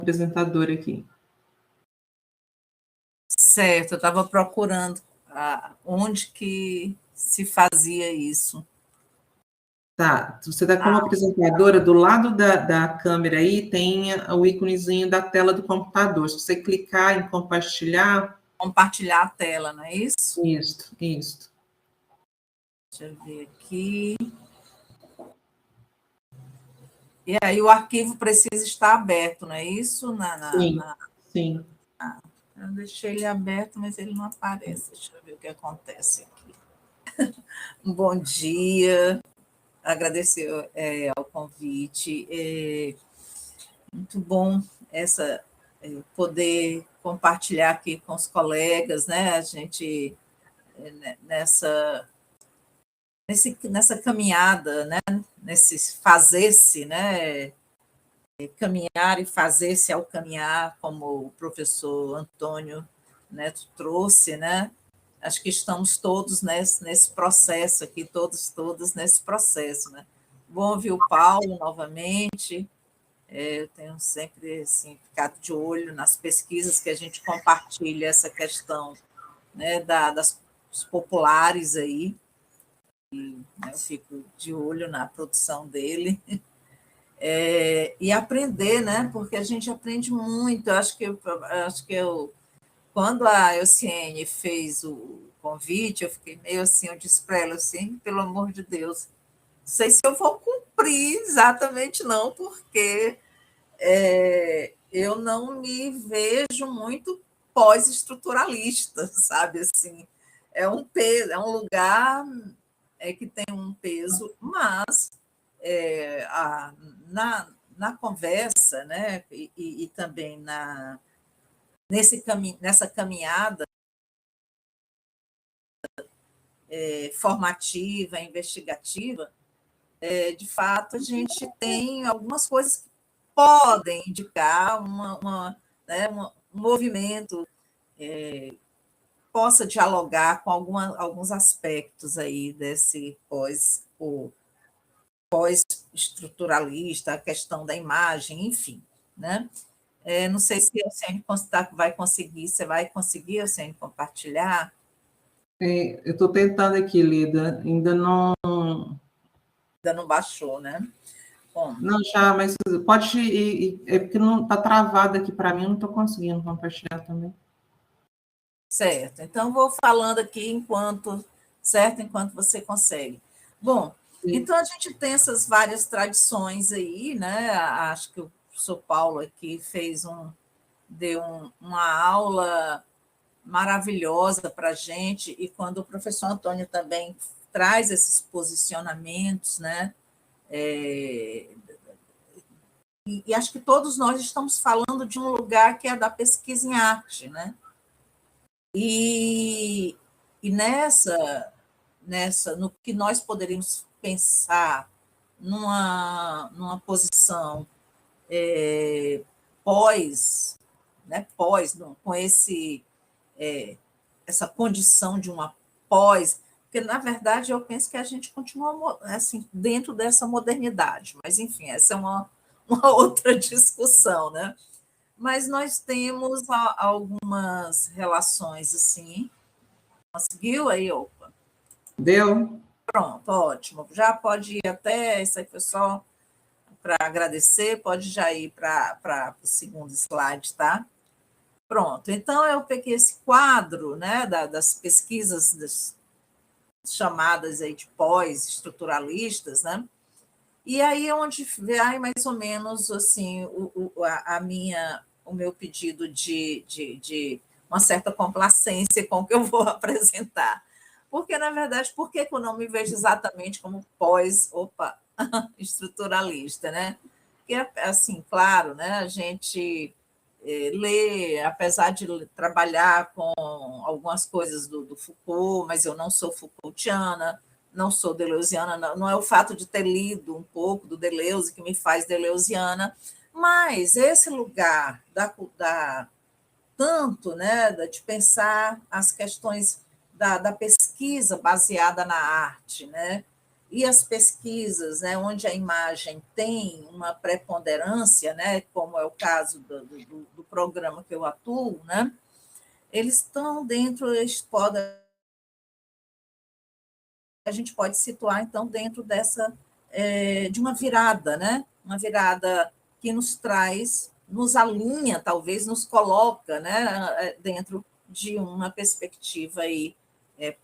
apresentador aqui. Certo, eu estava procurando onde que se fazia isso. Tá, você está como apresentadora, do lado da câmera aí tem o íconezinho da tela do computador. Se você clicar em compartilhar... Compartilhar a tela, não é isso? Isso, isso. Deixa eu ver aqui. E aí o arquivo precisa estar aberto, não é isso? Sim. Eu deixei ele aberto, mas ele não aparece. Deixa eu ver o que acontece aqui. Bom dia. Agradecer ao convite. Muito bom poder compartilhar aqui com os colegas, né? A gente nessa caminhada, né? Nesse fazer-se, né? Caminhar e fazer-se ao caminhar, como o professor Antônio Neto trouxe, né? Acho que estamos todos nesse processo aqui, todas nesse processo, né? Bom ouvir o Paulo novamente. Eu tenho sempre assim, ficado de olho nas pesquisas que a gente compartilha essa questão, né, das populares aí, e, né, eu fico de olho na produção dele. E aprender, né? Porque a gente aprende muito. Quando a Elciene fez o convite, eu fiquei meio assim, eu disse para ela assim, pelo amor de Deus, não sei se eu vou cumprir exatamente não, porque eu não me vejo muito pós-estruturalista, sabe? Assim, é um peso, é um lugar que tem um peso, mas na conversa, né, e também nessa caminhada formativa, investigativa, de fato, a gente tem algumas coisas que podem indicar né, um movimento possa dialogar com alguns aspectos aí desse pós-estruturalista, a questão da imagem, enfim, né? Não sei se a Ciane vai conseguir, você vai conseguir, Ciane, compartilhar? Eu estou tentando aqui, Lida, ainda não baixou, né? Bom, não, já, mas pode ir, é porque não está travado aqui para mim, eu não estou conseguindo compartilhar também. Certo, então vou falando aqui enquanto você consegue. Bom, Sim. então a gente tem essas várias tradições aí, né? Acho que o professor Paulo aqui deu uma aula maravilhosa para a gente, e quando o professor Antônio também traz esses posicionamentos, né? E acho que todos nós estamos falando de um lugar que é da pesquisa em arte, né? E no que nós poderíamos pensar numa posição pós, né, com essa condição de uma pós, porque, na verdade, eu penso que a gente continua assim, dentro dessa modernidade, mas, enfim, essa é uma outra discussão, né? Mas nós temos algumas relações assim. Conseguiu aí, opa? Deu? Pronto, ótimo. Já pode ir até, isso aí foi só para agradecer, pode já ir para o segundo slide, tá? Pronto, então eu peguei esse quadro, né, das pesquisas chamadas aí de pós-estruturalistas, né? E aí onde vai mais ou menos assim o meu pedido de uma certa complacência com o que eu vou apresentar. Porque, na verdade, por que eu não me vejo exatamente como estruturalista, né? Porque, assim, claro, né, a gente lê, apesar de trabalhar com algumas coisas do Foucault, mas eu não sou Foucaultiana, não sou deleuziana, não é o fato de ter lido um pouco do Deleuze que me faz deleuziana, mas esse lugar tanto, né, de pensar as questões da pesquisa baseada na arte, né, e as pesquisas, né, onde a imagem tem uma preponderância, né, como é o caso do programa que eu atuo, né, eles estão dentro, a gente pode situar, então, dentro dessa, de uma virada, né, uma virada que nos traz, nos alinha, talvez, nos coloca, né, dentro de uma perspectiva aí,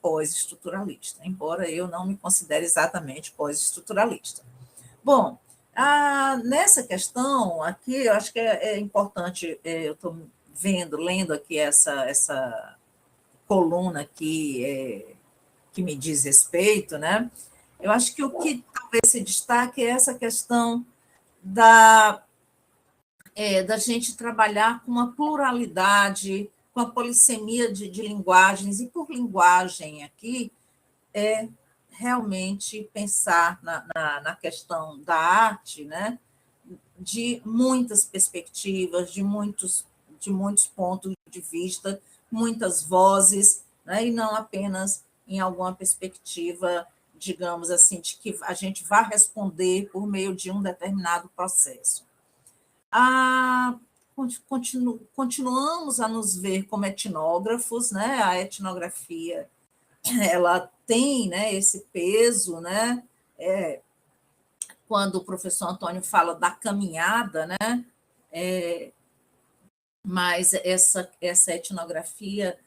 pós-estruturalista, embora eu não me considere exatamente pós-estruturalista. Bom, nessa questão aqui, eu acho que é importante, eu estou lendo aqui essa coluna aqui, que me diz respeito, né? Eu acho que o que talvez se destaque é essa questão da gente trabalhar com uma pluralidade, com a polissemia de linguagens, e por linguagem aqui, realmente pensar na questão da arte, né, de muitas perspectivas, de muitos pontos de vista, muitas vozes, né, e não apenas em alguma perspectiva, digamos assim, de que a gente vá responder por meio de um determinado processo. Continuamos a nos ver como etnógrafos, né? A etnografia, ela tem, né, esse peso, né? Quando o professor Antônio fala da caminhada, né? Mas essa etnografia,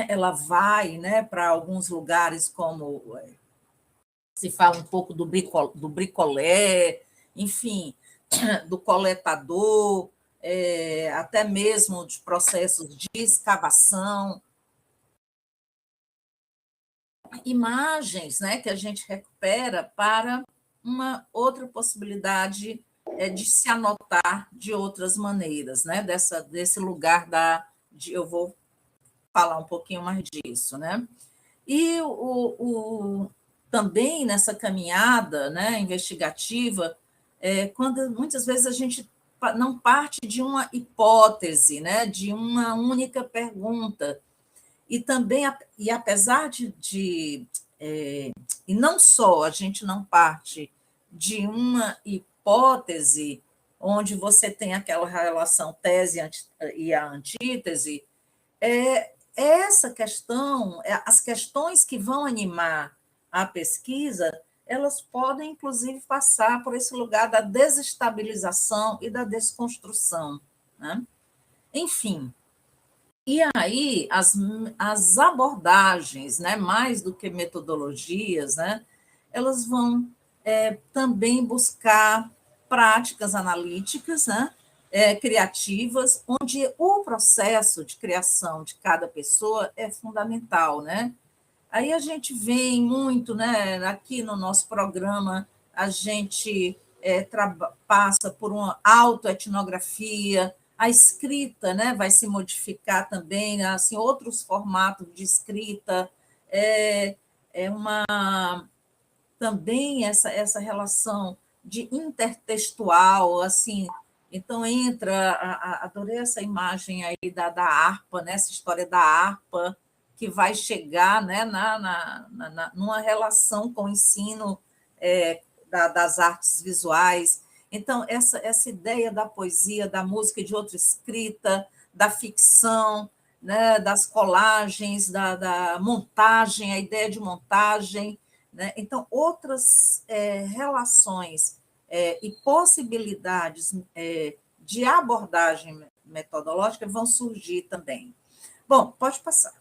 ela vai, né, para alguns lugares, como se fala um pouco do bricolé, enfim, do coletador, até mesmo de processos de escavação, imagens, né, que a gente recupera para uma outra possibilidade, de se anotar de outras maneiras, né, desse lugar eu vou falar um pouquinho mais disso, né? E também nessa caminhada, né, investigativa, quando muitas vezes a gente não parte de uma hipótese, né, de uma única pergunta, e também, e apesar e não só a gente não parte de uma hipótese onde você tem aquela relação tese e a antítese, essa questão, as questões que vão animar a pesquisa, elas podem, inclusive, passar por esse lugar da desestabilização e da desconstrução, né? Enfim, e aí as abordagens, né, mais do que metodologias, né, elas vão também buscar práticas analíticas, né, criativas, onde o processo de criação de cada pessoa é fundamental, né? Aí a gente vem muito, né, aqui no nosso programa, a gente passa por uma autoetnografia, a escrita, né, vai se modificar também, assim, outros formatos de escrita, também essa relação de intertextual, assim, então entra, adorei essa imagem aí da harpa, né, essa história da harpa, que vai chegar, né, numa relação com o ensino das artes visuais. Então, essa ideia da poesia, da música de outra escrita, da ficção, né, das colagens, da montagem, a ideia de montagem, né? Então, outras relações e possibilidades de abordagem metodológica vão surgir também. Bom, pode passar.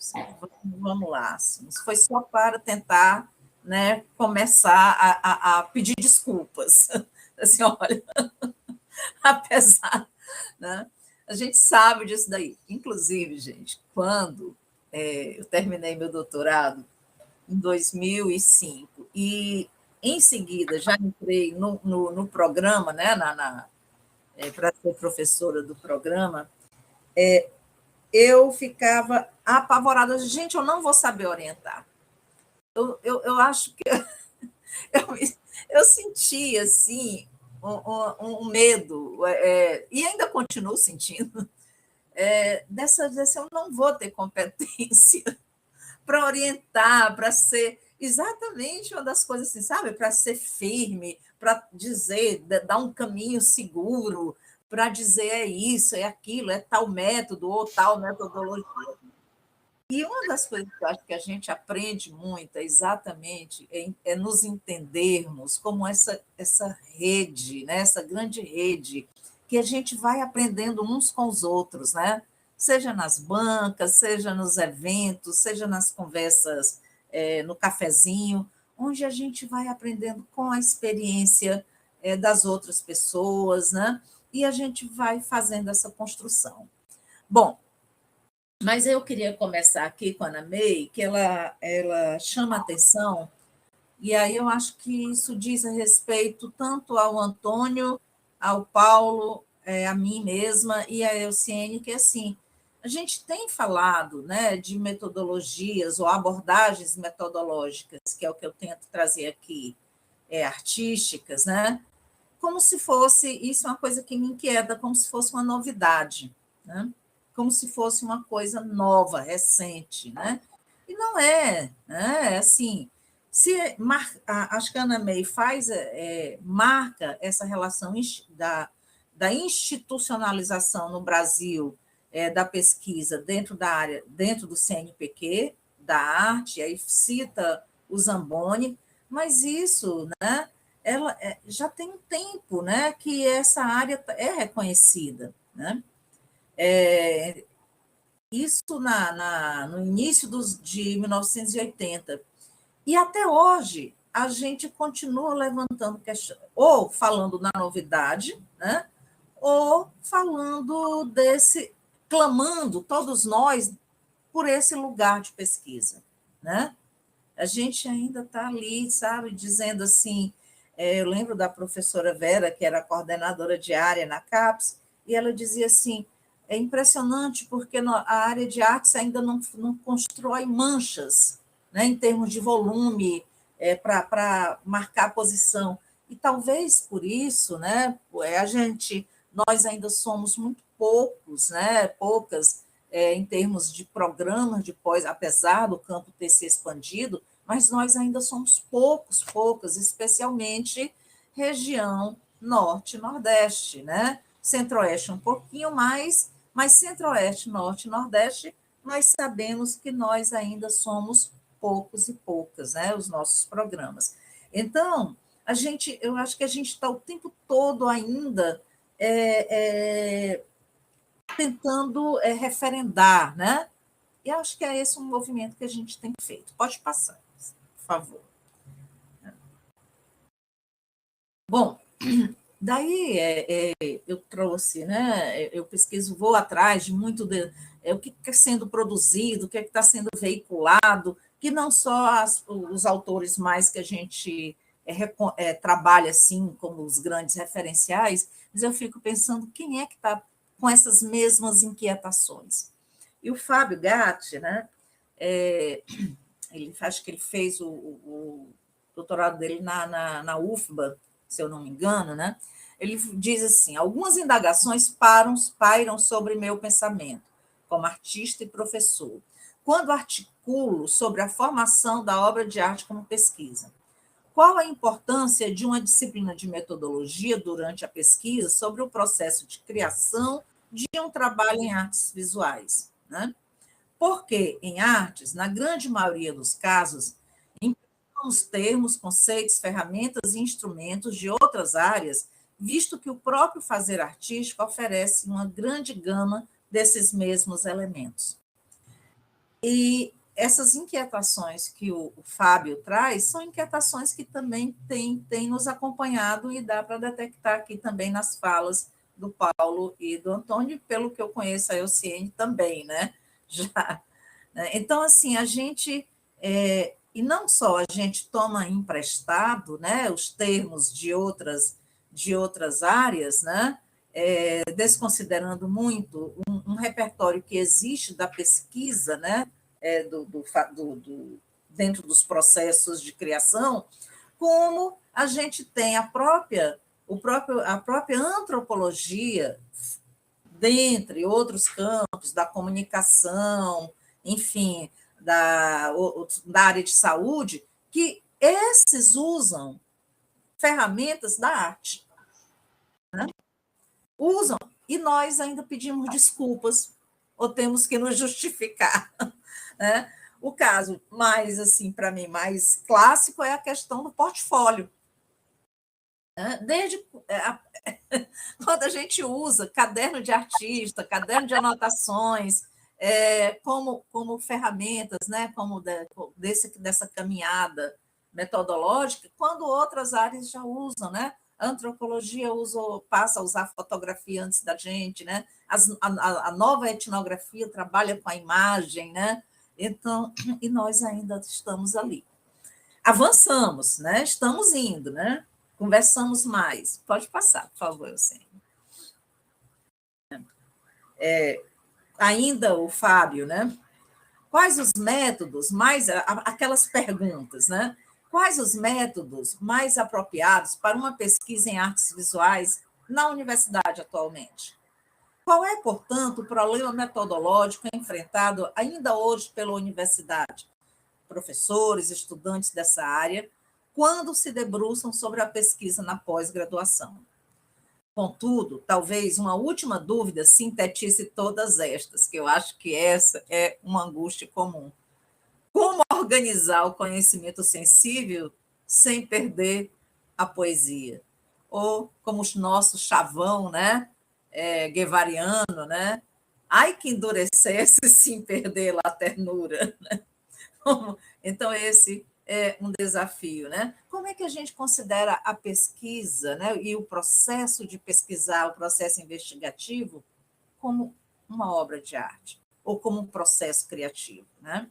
Vamos lá. Assim, isso foi só para tentar, né, começar a pedir desculpas. Assim, olha, apesar, né, a gente sabe disso daí. Inclusive, gente, quando eu terminei meu doutorado, em 2005, e em seguida já entrei no programa, né, para ser professora do programa, eu ficava apavorada. Gente, eu não vou saber orientar. Eu acho que eu senti assim, um medo, e ainda continuo sentindo, dessa eu não vou ter competência para orientar, para ser. exatamente uma das coisas assim, sabe? Para ser firme, para dizer, dar um caminho seguro, para dizer é isso, é aquilo, é tal método ou tal metodologia. E uma das coisas que eu acho que a gente aprende muito é exatamente nos entendermos como essa rede, né? Essa grande rede, que a gente vai aprendendo uns com os outros, né? Seja nas bancas, seja nos eventos, seja nas conversas no cafezinho, onde a gente vai aprendendo com a experiência das outras pessoas, né? E a gente vai fazendo essa construção. Bom, mas eu queria começar aqui com a Ana May, que ela chama atenção, e aí eu acho que isso diz a respeito tanto ao Antônio, ao Paulo, a mim mesma e a Elciene, que assim, a gente tem falado, né, de metodologias ou abordagens metodológicas, que é o que eu tento trazer aqui, artísticas, né, como se fosse, isso é uma coisa que me inquieta, como se fosse uma novidade, né? Como se fosse uma coisa nova, recente, né? E não é, né? Assim, acho que a Ana May marca essa relação da institucionalização no Brasil da pesquisa dentro da área, dentro do CNPq, da arte, aí cita o Zamboni, mas isso, né? Ela já tem um tempo, né, que essa área é reconhecida, né? Isso no início de 1980. E até hoje, a gente continua levantando questões, ou falando na novidade, né? Ou falando clamando, todos nós, por esse lugar de pesquisa, né? A gente ainda está ali, sabe, dizendo assim, eu lembro da professora Vera, que era coordenadora de área na CAPES, e ela dizia assim, é impressionante porque a área de artes ainda não constrói manchas, né, em termos de volume, para marcar a posição. E talvez por isso, né, nós ainda somos muito poucos, né, poucas, em termos de programas de pós, apesar do campo ter se expandido, mas nós ainda somos poucas, especialmente região norte e nordeste, né? Centro-oeste um pouquinho mais, mas centro-oeste, norte e nordeste, nós sabemos que nós ainda somos poucos e poucas, né? Os nossos programas. Então, eu acho que a gente está o tempo todo ainda tentando referendar, né? E acho que é esse um movimento que a gente tem feito. Pode passar, por favor. Bom, daí eu trouxe, né? Eu pesquiso, vou atrás de muito o que está sendo produzido, o que está sendo veiculado, que não só os autores mais que a gente trabalha assim como os grandes referenciais, mas eu fico pensando quem é que está com essas mesmas inquietações. E o Fábio Gatti, né? Acho que ele fez o doutorado dele na UFBA, se eu não me engano, né? Ele diz assim: algumas indagações pairam sobre meu pensamento, como artista e professor, quando articulo sobre a formação da obra de arte como pesquisa. Qual a importância de uma disciplina de metodologia durante a pesquisa sobre o processo de criação de um trabalho em artes visuais, né? Porque em artes, na grande maioria dos casos, empregamos termos, conceitos, ferramentas e instrumentos de outras áreas, visto que o próprio fazer artístico oferece uma grande gama desses mesmos elementos. E essas inquietações que o Fábio traz são inquietações que também têm nos acompanhado e dá para detectar aqui também nas falas do Paulo e do Antônio, pelo que eu conheço a Elciene também, né? Já. Então, assim, a gente, e não só a gente toma emprestado, né, os termos de outras áreas, né, desconsiderando muito um repertório que existe da pesquisa, né, dentro dos processos de criação, como a gente tem a própria antropologia, dentre outros campos, da comunicação, enfim, da área de saúde, que esses usam ferramentas da arte, né? Usam, e nós ainda pedimos desculpas, ou temos que nos justificar, né? O caso mais, assim, para mim, mais clássico é a questão do portfólio. Desde quando a gente usa caderno de artista, caderno de anotações, como ferramentas, né, como dessa caminhada metodológica, quando outras áreas já usam, né? A antropologia passa a usar fotografia antes da gente, né? A nova etnografia trabalha com a imagem, né? Então, e nós ainda estamos ali. Avançamos, né? Estamos indo, né? Conversamos mais. Pode passar, por favor, Eugênio. Ainda o Fábio, né? Quais os métodos mais... Aquelas perguntas, né? Quais os métodos mais apropriados para uma pesquisa em artes visuais na universidade atualmente? Qual é, portanto, o problema metodológico enfrentado ainda hoje pela universidade? Professores, estudantes dessa área, quando se debruçam sobre a pesquisa na pós-graduação. Contudo, talvez uma última dúvida sintetize todas estas, que eu acho que essa é uma angústia comum. Como organizar o conhecimento sensível sem perder a poesia? Ou, como o nosso chavão, né? Guevariano, né? Ai, que endurecesse sem perder a ternura. Né? Então, esse é um desafio, né? Como é que a gente considera a pesquisa, né, e o processo de pesquisar, o processo investigativo, como uma obra de arte, ou como um processo criativo, né?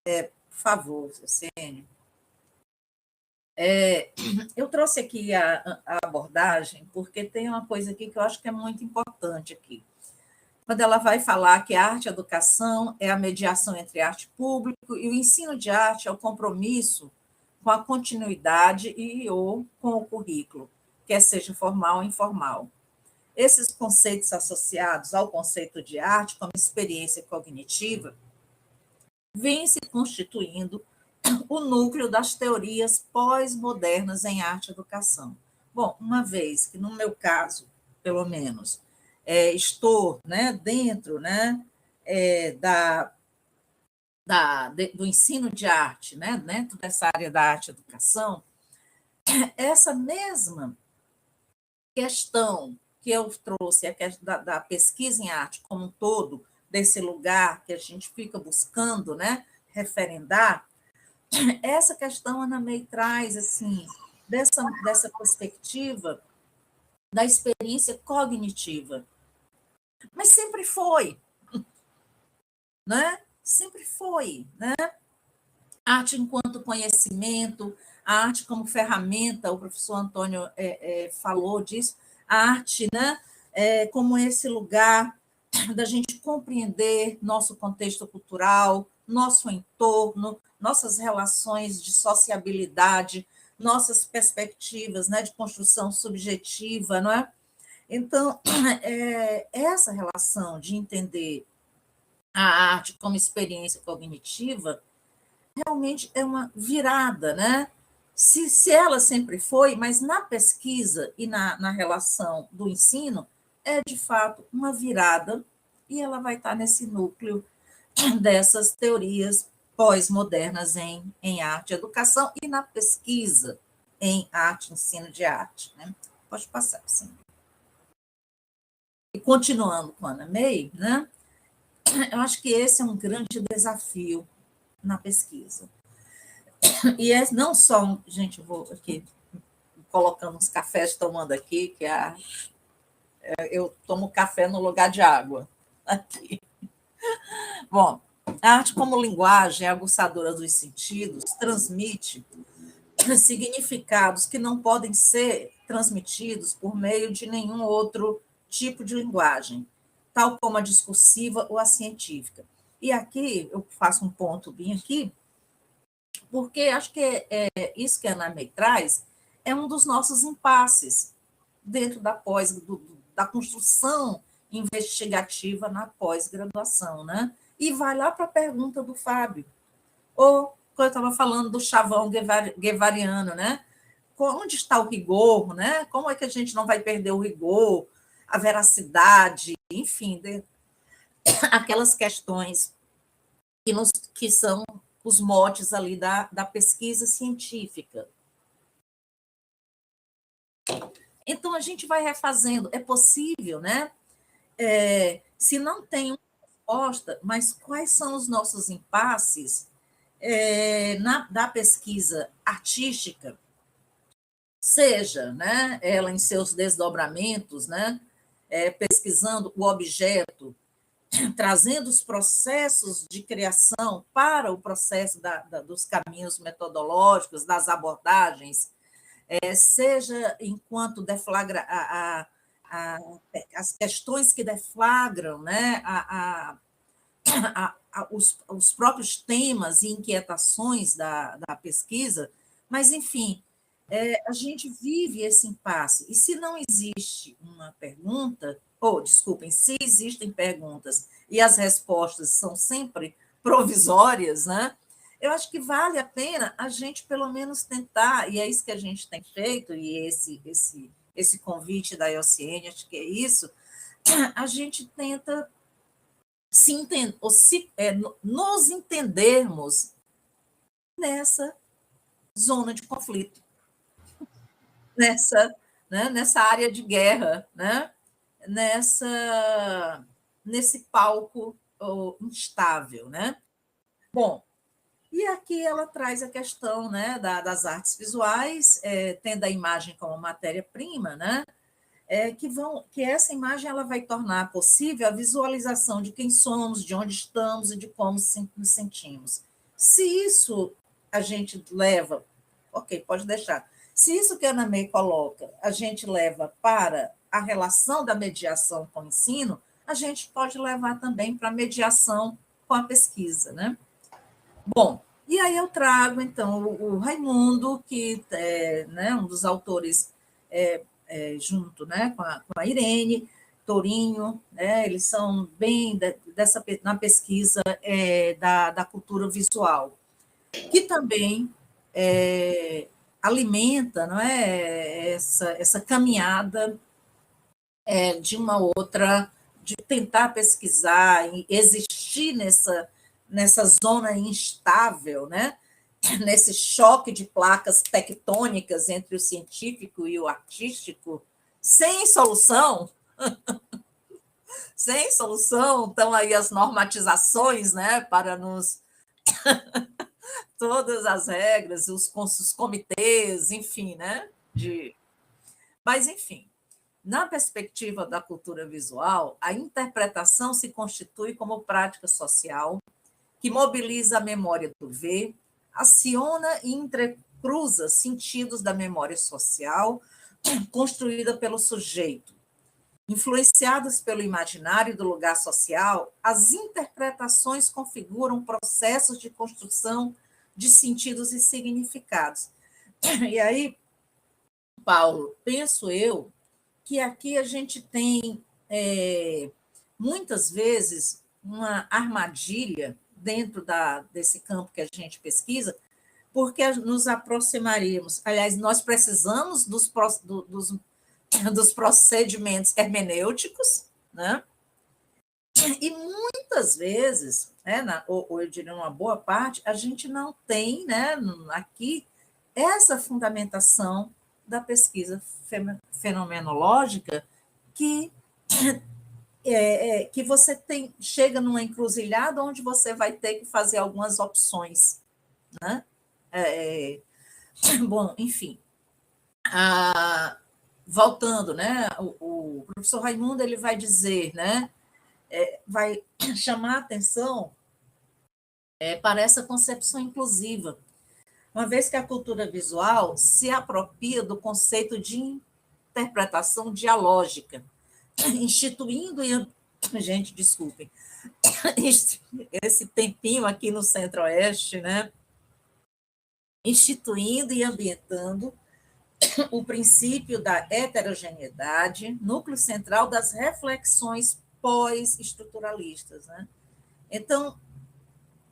Por favor, Cênio. Eu trouxe aqui a abordagem, porque tem uma coisa aqui que eu acho que é muito importante aqui. Quando ela vai falar que a arte-educação é a mediação entre arte público e o ensino de arte é o compromisso com a continuidade ou com o currículo, quer seja formal ou informal. Esses conceitos associados ao conceito de arte como experiência cognitiva vêm se constituindo o núcleo das teorias pós-modernas em arte-educação. Bom, uma vez que, no meu caso, pelo menos, estou, né, dentro, né, do ensino de arte, né, dentro dessa área da arte-educação, essa mesma questão que eu trouxe, a questão da pesquisa em arte como um todo, desse lugar que a gente fica buscando, né, referendar, essa questão, Ana May, traz assim, dessa perspectiva da experiência cognitiva. Mas sempre foi, né? Sempre foi, né? Arte enquanto conhecimento, a arte como ferramenta, o professor Antônio falou disso, a arte, né, como esse lugar da gente compreender nosso contexto cultural, nosso entorno, nossas relações de sociabilidade, nossas perspectivas, né, de construção subjetiva, não é? Então, essa relação de entender a arte como experiência cognitiva realmente é uma virada, né? Se ela sempre foi, mas na pesquisa e na relação do ensino, é de fato uma virada, e ela vai estar nesse núcleo dessas teorias pós-modernas em arte e educação e na pesquisa em arte, ensino de arte. Né? Pode passar, sim. E continuando com a Ana May, né? Eu acho que esse é um grande desafio na pesquisa. E não só, gente, eu vou aqui colocando uns cafés tomando aqui, que eu tomo café no lugar de água. Aqui. Bom, a arte como linguagem aguçadora dos sentidos transmite significados que não podem ser transmitidos por meio de nenhum outro tipo de linguagem, tal como a discursiva ou a científica. E aqui eu faço um ponto bem aqui, porque acho que isso que a Ana May traz é um dos nossos impasses dentro da construção investigativa na pós-graduação, né? E vai lá para a pergunta do Fábio. Ou eu estava falando do chavão guevariano, né? Onde está o rigor, né? Como é que a gente não vai perder o rigor, a veracidade, enfim, aquelas questões que são os motes ali da pesquisa científica. Então, a gente vai refazendo. É possível, né? Se não tem uma resposta, mas quais são os nossos impasses da pesquisa artística, seja, né, ela em seus desdobramentos, né, pesquisando o objeto, trazendo os processos de criação para o processo dos caminhos metodológicos, das abordagens, seja enquanto deflagra as questões que deflagram, né, os próprios temas e inquietações da pesquisa, mas, enfim, a gente vive esse impasse. E se não existe uma pergunta, desculpem, se existem perguntas e as respostas são sempre provisórias, né? Eu acho que vale a pena a gente, pelo menos, tentar, e é isso que a gente tem feito, e esse convite da IOCN, acho que é isso, a gente tenta nos entendermos nessa zona de conflito, nessa área de guerra, né? Nesse palco instável, né? Bom, e aqui ela traz a questão, né, das artes visuais, tendo a imagem como matéria-prima, né? Que essa imagem ela vai tornar possível a visualização de quem somos, de onde estamos e de como nos sentimos. Se isso a gente leva, ok, pode deixar. Se isso que a Ana May coloca, a gente leva para a relação da mediação com o ensino, a gente pode levar também para a mediação com a pesquisa, né? Bom, e aí eu trago, então, o Raimundo, que é, né, um dos autores junto, né, com a Irene, Tourinho, né, eles são bem na pesquisa da cultura visual, que também alimenta, não é, essa caminhada de uma outra, de tentar pesquisar e existir nessa zona instável, né? Nesse choque de placas tectônicas entre o científico e o artístico, sem solução, sem solução, estão aí as normatizações, né, para nos todas as regras, os comitês, enfim, né, mas enfim, na perspectiva da cultura visual, a interpretação se constitui como prática social que mobiliza a memória do ver, aciona e entrecruza sentidos da memória social construída pelo sujeito. Influenciadas pelo imaginário do lugar social, as interpretações configuram processos de construção de sentidos e significados. E aí, Paulo, penso eu que aqui a gente tem, muitas vezes, uma armadilha dentro desse campo que a gente pesquisa, porque nos aproximaríamos. Aliás, nós precisamos dos procedimentos hermenêuticos, né? E muitas vezes, ou eu diria uma boa parte, a gente não tem, né, aqui essa fundamentação da pesquisa fenomenológica que você chega numa encruzilhada onde você vai ter que fazer algumas opções, né? Bom, enfim, voltando, né? O professor Raimundo ele vai dizer, né? Vai chamar a atenção para essa concepção inclusiva, uma vez que a cultura visual se apropria do conceito de interpretação dialógica, instituindo gente, desculpem, esse tempinho aqui no Centro-Oeste, né? Instituindo e ambientando o princípio da heterogeneidade, núcleo central das reflexões pós-estruturalistas, né? Então,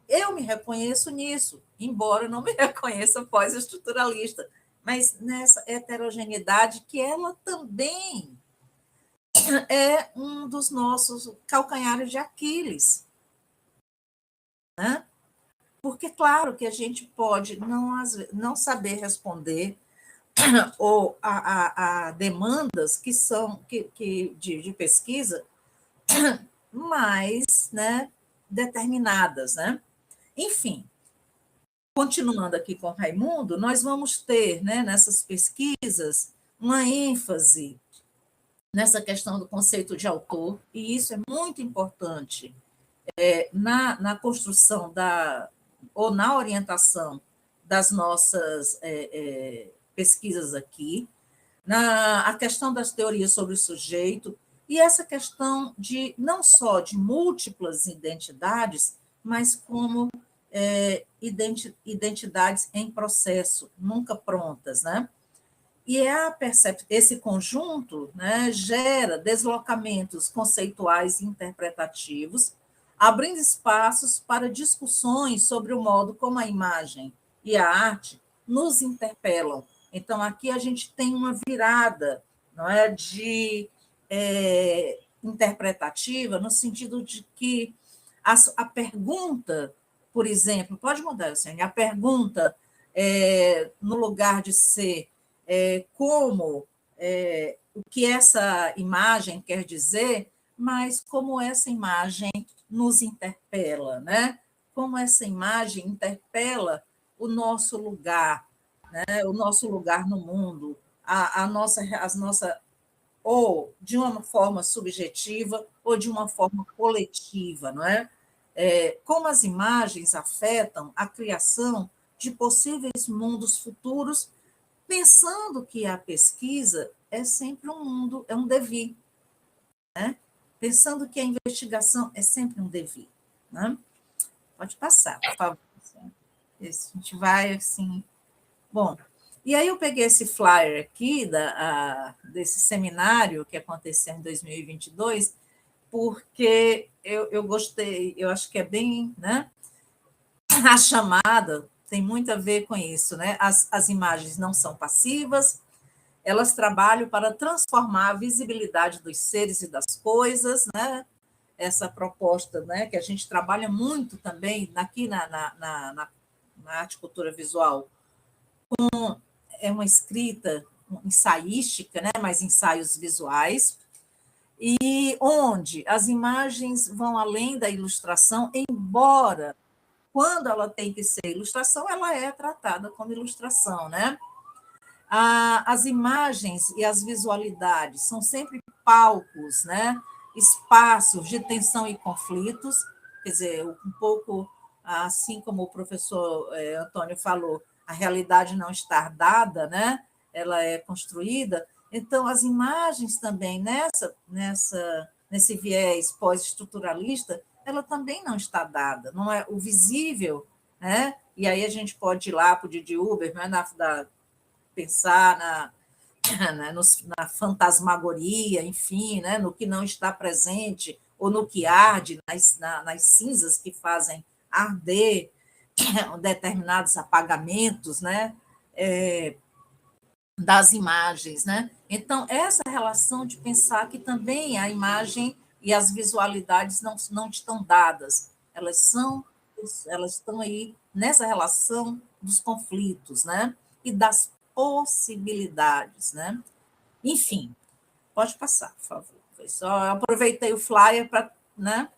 eu me reconheço nisso. embora eu não me reconheça pós-estruturalista, mas nessa heterogeneidade que ela também é um dos nossos calcanhares de Aquiles, né? Porque, claro, que a gente pode não saber responder ou a demandas que são de pesquisa mais, né, determinadas, né? Enfim, continuando aqui com Raimundo, nós vamos ter, né, nessas pesquisas uma ênfase nessa questão do conceito de autor, e isso é muito importante na construção ou na orientação das nossas pesquisas aqui, a questão das teorias sobre o sujeito, e essa questão de não só de múltiplas identidades, mas como identidades em processo, nunca prontas, né? E esse conjunto, né, gera deslocamentos conceituais e interpretativos, abrindo espaços para discussões sobre o modo como a imagem e a arte nos interpelam. Então, aqui a gente tem uma virada, não é, interpretativa, no sentido de que a pergunta, por exemplo, pode mudar, assim, a pergunta, no lugar de ser como o que essa imagem quer dizer, mas como essa imagem nos interpela, né? Como essa imagem interpela o nosso lugar, né? O nosso lugar no mundo, as nossa ou de uma forma subjetiva ou de uma forma coletiva, não é? Como as imagens afetam a criação de possíveis mundos futuros, pensando que a pesquisa é sempre um mundo, é um devir, né? Pensando que a investigação é sempre um devir, né? Pode passar, por favor. A gente vai assim. Bom, e aí eu peguei esse flyer aqui desse seminário que aconteceu em 2022, porque eu gostei, eu acho que é bem, né? A chamada tem muito a ver com isso, né? As imagens não são passivas, elas trabalham para transformar a visibilidade dos seres e das coisas, né? Essa proposta, né, que a gente trabalha muito também aqui na arte e cultura visual, é uma escrita ensaística, né, mas ensaios visuais, e onde as imagens vão além da ilustração, embora, quando ela tem que ser ilustração, ela é tratada como ilustração, né? As imagens e as visualidades são sempre palcos, né? Espaços de tensão e conflitos, quer dizer, um pouco assim como o professor Antônio falou, a realidade não está dada, né? Ela é construída. Então, as imagens também, nesse viés pós-estruturalista, ela também não está dada, não é o visível, né? E aí a gente pode ir lá para o Didi Uber, né? Pensar na fantasmagoria, enfim, né, no que não está presente, ou no que arde, nas cinzas que fazem arder determinados apagamentos, né, das imagens, né? Então, essa relação de pensar que também a imagem e as visualidades não estão dadas, elas estão aí nessa relação dos conflitos, né? E das possibilidades, né? Enfim, pode passar, por favor. Eu aproveitei o flyer para, né?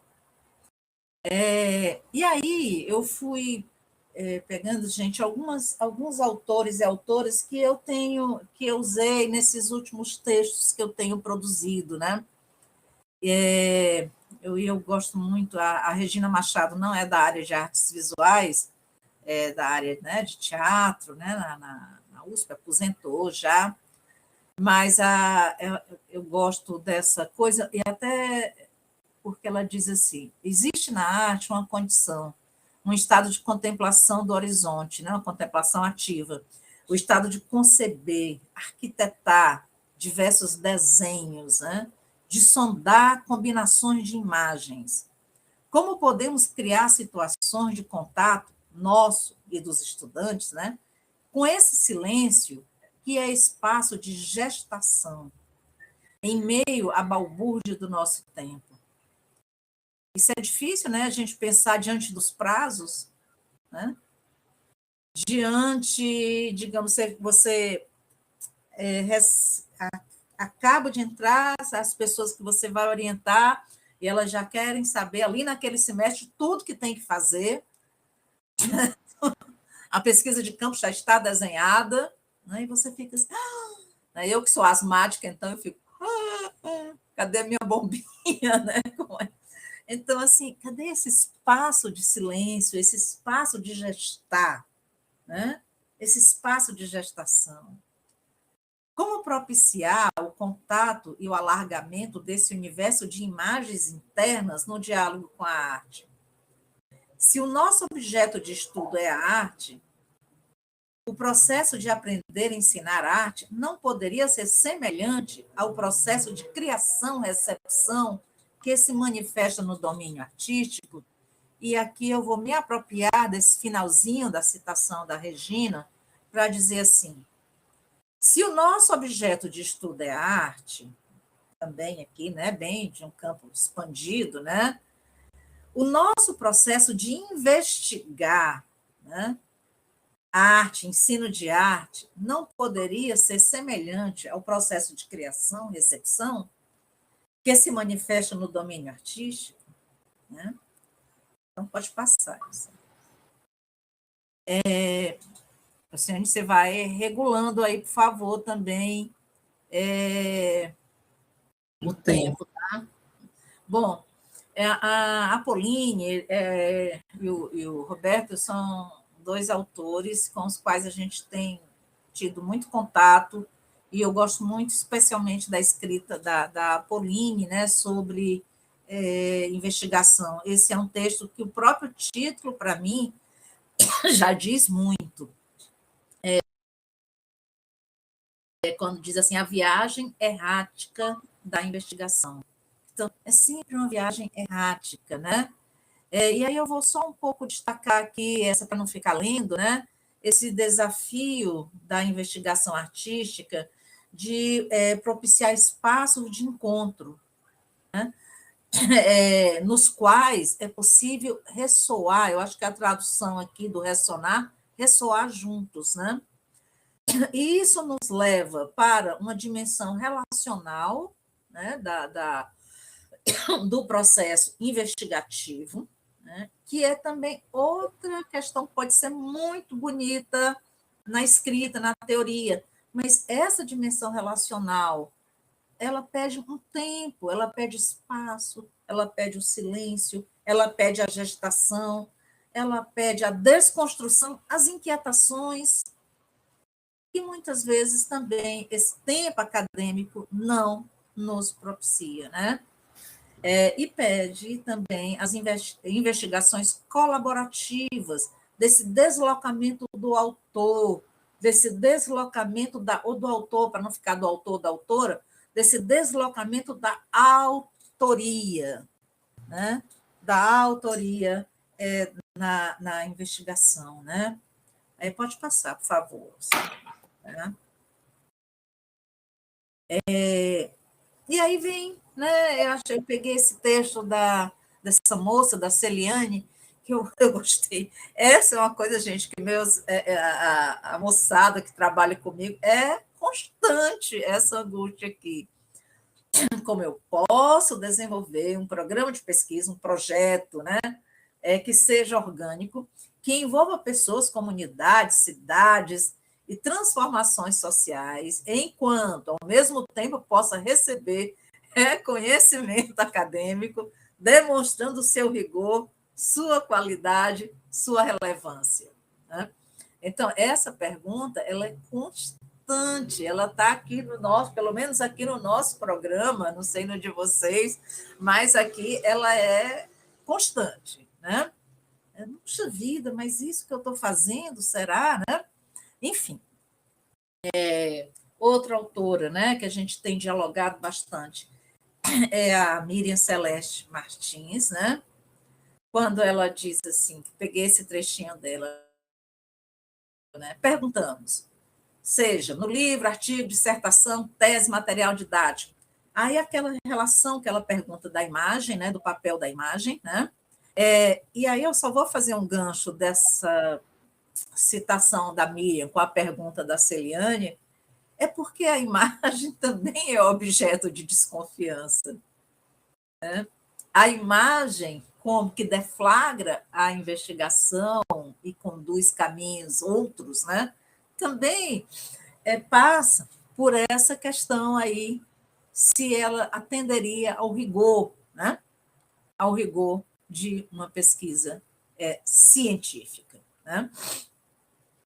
E aí eu fui pegando, gente, alguns autores e autoras que eu usei nesses últimos textos que eu tenho produzido, né? Eu gosto muito, a Regina Machado não é da área de artes visuais, é da área, né, de teatro, né, na USP, aposentou já, mas eu gosto dessa coisa, e até porque ela diz assim, existe na arte uma condição, um estado de contemplação do horizonte, né, uma contemplação ativa, o estado de conceber, arquitetar diversos desenhos, né, de sondar combinações de imagens. Como podemos criar situações de contato nosso e dos estudantes, né? Com esse silêncio que é espaço de gestação, em meio à balbúrdia do nosso tempo. Isso é difícil, né? A gente pensar diante dos prazos, né? Diante, digamos, você acaba de entrar, as pessoas que você vai orientar, e elas já querem saber ali naquele semestre tudo que tem que fazer. A pesquisa de campo já está desenhada, né? E você fica assim, eu que sou asmática, então eu fico, cadê a minha bombinha, né? Então, assim, cadê esse espaço de silêncio, esse espaço de gestar, né? Esse espaço de gestação? Como propiciar o contato e o alargamento desse universo de imagens internas no diálogo com a arte? Se o nosso objeto de estudo é a arte, o processo de aprender e ensinar arte não poderia ser semelhante ao processo de criação-recepção que se manifesta no domínio artístico. E aqui eu vou me apropriar desse finalzinho da citação da Regina para dizer assim: se o nosso objeto de estudo é a arte, também aqui, né, bem de um campo expandido, né, o nosso processo de investigar, né, arte, ensino de arte, não poderia ser semelhante ao processo de criação, recepção, que se manifesta no domínio artístico, né? Então, pode passar. Assim, você vai regulando aí, por favor, também o tempo, tá? Bom, a Pauline e o Roberto são dois autores com os quais a gente tem tido muito contato, e eu gosto muito, especialmente, da escrita da Pauline, né, sobre investigação. Esse é um texto que o próprio título, para mim, já diz muito. Quando diz assim, a viagem errática da investigação. Então, é sempre uma viagem errática, né? E aí eu vou só um pouco destacar aqui, essa para não ficar lendo, né? Esse desafio da investigação artística de propiciar espaços de encontro, né? Nos quais é possível ressoar, eu acho que a tradução aqui do ressoar juntos, né? E isso nos leva para uma dimensão relacional, né, do processo investigativo, né, que é também outra questão que pode ser muito bonita na escrita, na teoria, mas essa dimensão relacional, ela pede um tempo, ela pede espaço, ela pede o silêncio, ela pede a gestação, ela pede a desconstrução, as inquietações, e muitas vezes também esse tempo acadêmico não nos propicia, né? E pede também as investigações colaborativas, desse deslocamento do autor, desse deslocamento ou do autor, para não ficar do autor da autora, desse deslocamento da autoria, né? Da autoria na investigação, né? Pode passar, por favor. Né? E aí vem, né? Eu peguei esse texto dessa moça, da Celiane, que eu gostei. Essa é uma coisa, gente, que a moçada que trabalha comigo é constante, essa angústia aqui. Como eu posso desenvolver um programa de pesquisa, um projeto, né? Que seja orgânico, que envolva pessoas, comunidades, cidades e transformações sociais, enquanto, ao mesmo tempo, possa receber reconhecimento acadêmico, demonstrando seu rigor, sua qualidade, sua relevância. Né? Então, essa pergunta ela é constante, ela está aqui no nosso, pelo menos aqui no nosso programa, não sei no de vocês, mas aqui ela é constante, né? Puxa vida, mas isso que eu estou fazendo, será, né? Enfim, outra autora, né, que a gente tem dialogado bastante é a Miriam Celeste Martins, né? quando ela diz assim, peguei esse trechinho dela, né? Perguntamos, seja no livro, artigo, dissertação, tese, material didático. Aí aquela relação que ela pergunta da imagem, né, do papel da imagem, né? E aí eu só vou fazer um gancho dessa citação da Miriam com a pergunta da Celiane, é porque a imagem também é objeto de desconfiança. Né? A imagem, como que deflagra a investigação e conduz caminhos outros, né? Também passa por essa questão aí, se ela atenderia ao rigor, né? Ao rigor de uma pesquisa científica. Né?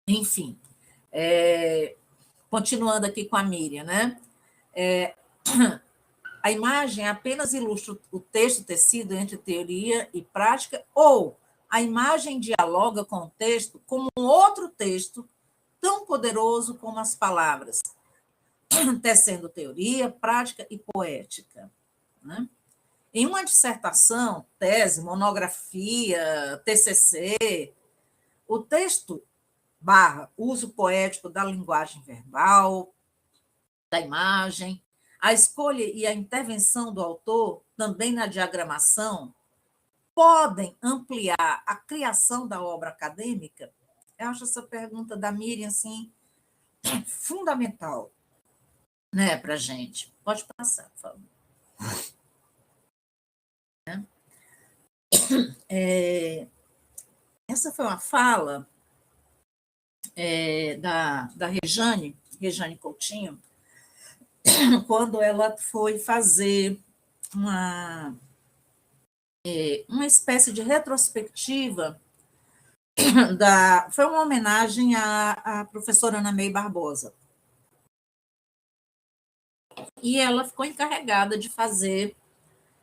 Enfim, continuando aqui com a Miriam, né? A imagem apenas ilustra o texto tecido entre teoria e prática, ou a imagem dialoga com o texto como um outro texto tão poderoso como as palavras, tecendo teoria, prática e poética. Né? Em uma dissertação, tese, monografia, TCC, o texto barra uso poético da linguagem verbal, da imagem, a escolha e a intervenção do autor, também na diagramação, podem ampliar a criação da obra acadêmica? Eu acho essa pergunta da Miriam assim, fundamental, né, para a gente. Pode passar, por favor. Essa foi uma fala da Rejane Coutinho, quando ela foi fazer uma espécie de retrospectiva foi uma homenagem à professora Ana May Barbosa. E ela ficou encarregada de fazer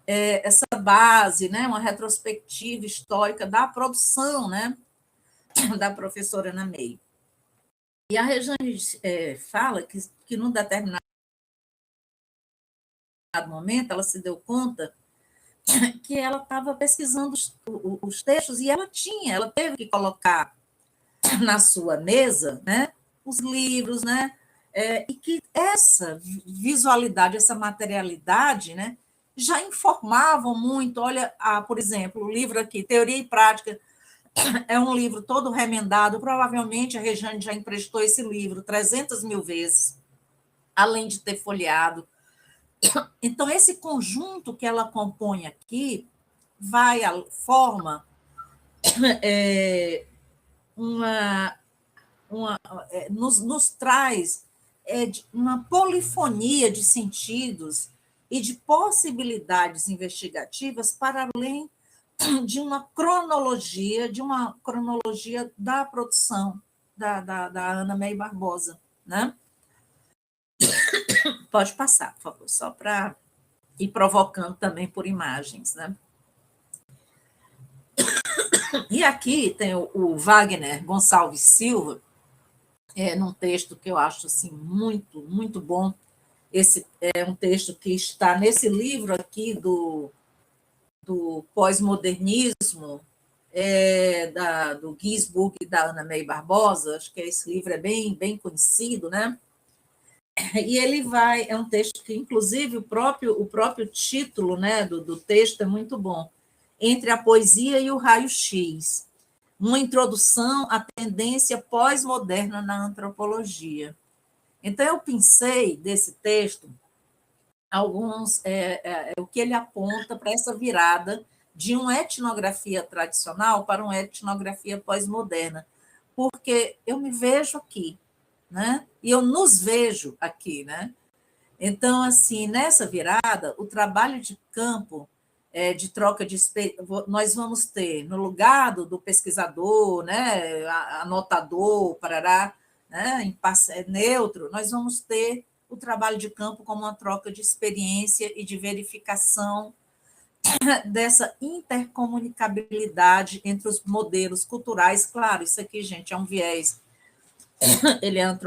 essa base, né, uma retrospectiva histórica da produção, né, da professora Ana May. E a Rejane fala que num determinado momento ela se deu conta que ela estava pesquisando os textos e ela teve que colocar na sua mesa, né, os livros, né, e que essa visualidade, essa materialidade, né, já informavam muito. Olha, por exemplo, o livro aqui, Teoria e Prática, é um livro todo remendado, provavelmente a Rejane já emprestou esse livro 300.000 vezes, além de ter folheado. Então, esse conjunto que ela compõe aqui forma nos traz uma polifonia de sentidos e de possibilidades investigativas para além de uma cronologia da produção da Ana May Barbosa. Né? Pode passar, por favor, só para ir provocando também por imagens. Né? E aqui tem o Wagner Gonçalves Silva, num texto que eu acho assim, muito, muito bom. Esse é um texto que está nesse livro aqui do pós-modernismo, do Ginsburg e da Ana May Barbosa. Acho que esse livro é bem, bem conhecido, né? E ele é um texto que, inclusive, o próprio título, né, do texto é muito bom. Entre a poesia e o raio-x, uma introdução à tendência pós-moderna na antropologia. Então, eu pensei desse texto o que ele aponta para essa virada de uma etnografia tradicional para uma etnografia pós-moderna, porque eu me vejo aqui, né? E eu nos vejo aqui, né? Então, assim, nessa virada, o trabalho de campo, de troca de nós vamos ter, no lugar do pesquisador, né, anotador, parará, né, neutro, nós vamos ter o trabalho de campo como uma troca de experiência e de verificação dessa intercomunicabilidade entre os modelos culturais. Claro, isso aqui, gente, é um viés, ele é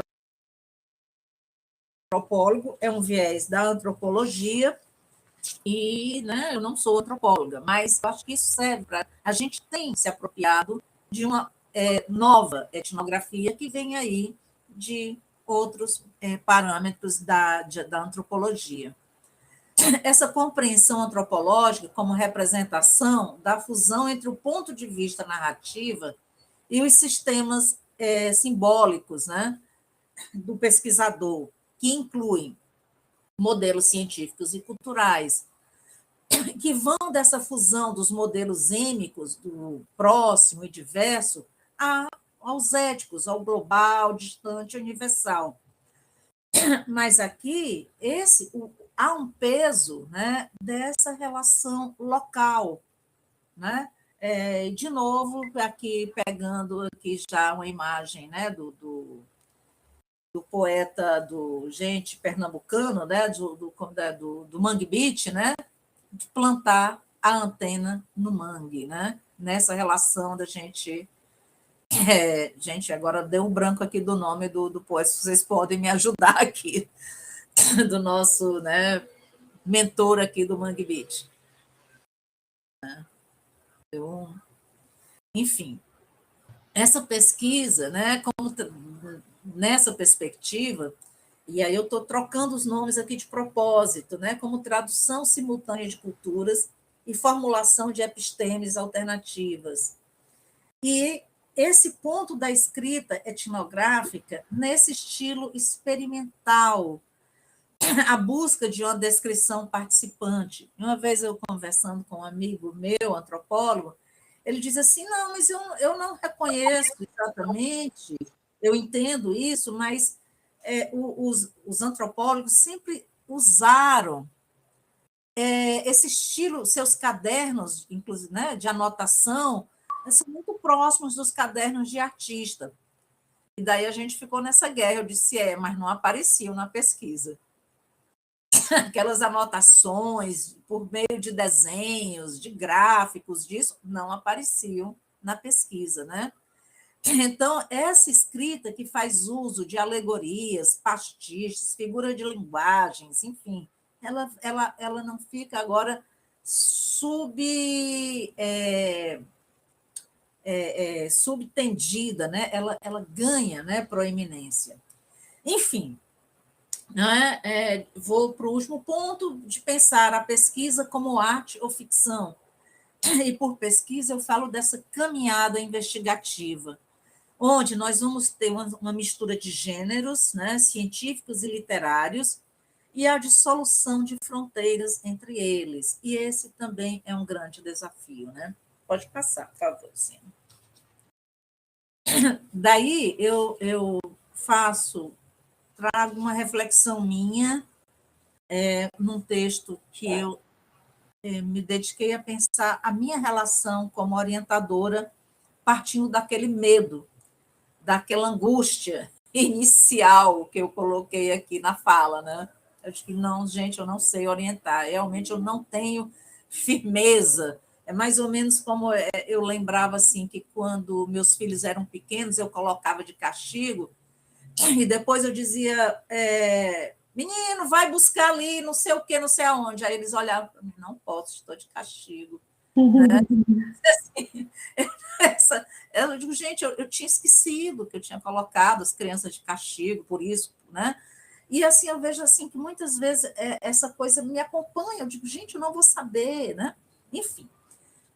antropólogo, é um viés da antropologia, E, né, eu não sou antropóloga, mas eu acho que isso serve para... A gente tem se apropriado de uma nova etnografia que vem aí de outros parâmetros da antropologia. Essa compreensão antropológica como representação da fusão entre o ponto de vista narrativa e os sistemas simbólicos, né, do pesquisador, que incluem modelos científicos e culturais, que vão dessa fusão dos modelos êmicos, do próximo e diverso, aos éticos, ao global, distante, universal. Mas aqui há um peso, né, dessa relação local, né? De novo, aqui pegando aqui já uma imagem, né, do poeta pernambucano, né, do Mangue Beach, né, de plantar a antena no mangue, né, nessa relação da gente... gente, agora deu um branco aqui do nome do poeta, vocês podem me ajudar aqui, do nosso, né, mentor aqui do Mangue Beach. Enfim, essa pesquisa, né, nessa perspectiva, e aí eu estou trocando os nomes aqui de propósito, né, como tradução simultânea de culturas e formulação de epistemes alternativas. E esse ponto da escrita etnográfica nesse estilo experimental, a busca de uma descrição participante. Uma vez eu conversando com um amigo meu, antropólogo, ele diz assim, não, mas eu não reconheço exatamente, eu entendo isso, mas os antropólogos sempre usaram esse estilo, seus cadernos, inclusive, né, de anotação, são muito próximos dos cadernos de artista. E daí a gente ficou nessa guerra. Eu disse, mas não apareciam na pesquisa. Aquelas anotações por meio de desenhos, de gráficos, disso, não apareciam na pesquisa, né? Então, essa escrita que faz uso de alegorias, pastiches, figura de linguagens, enfim, ela não fica agora subtendida, né? Ela ganha, né, proeminência. Enfim, né? Vou para o último ponto, de pensar a pesquisa como arte ou ficção. E por pesquisa eu falo dessa caminhada investigativa, onde nós vamos ter uma mistura de gêneros, né, científicos e literários, e a dissolução de fronteiras entre eles. E esse também é um grande desafio, né? Pode passar, por favor, sim. Daí eu trago uma reflexão minha num texto que eu me dediquei a pensar a minha relação como orientadora, partindo daquele medo, daquela angústia inicial que eu coloquei aqui na fala, né? Eu acho que não, gente, eu não sei orientar, realmente eu não tenho firmeza. É mais ou menos como eu lembrava assim que quando meus filhos eram pequenos eu colocava de castigo e depois eu dizia, menino, vai buscar ali, não sei o que, não sei aonde. Aí eles olhavam para mim, não posso, estou de castigo. Né? Assim, eu digo, gente, eu tinha esquecido que eu tinha colocado as crianças de castigo por isso, né? E assim, eu vejo assim que muitas vezes essa coisa me acompanha, eu digo, gente, eu não vou saber, né? Enfim.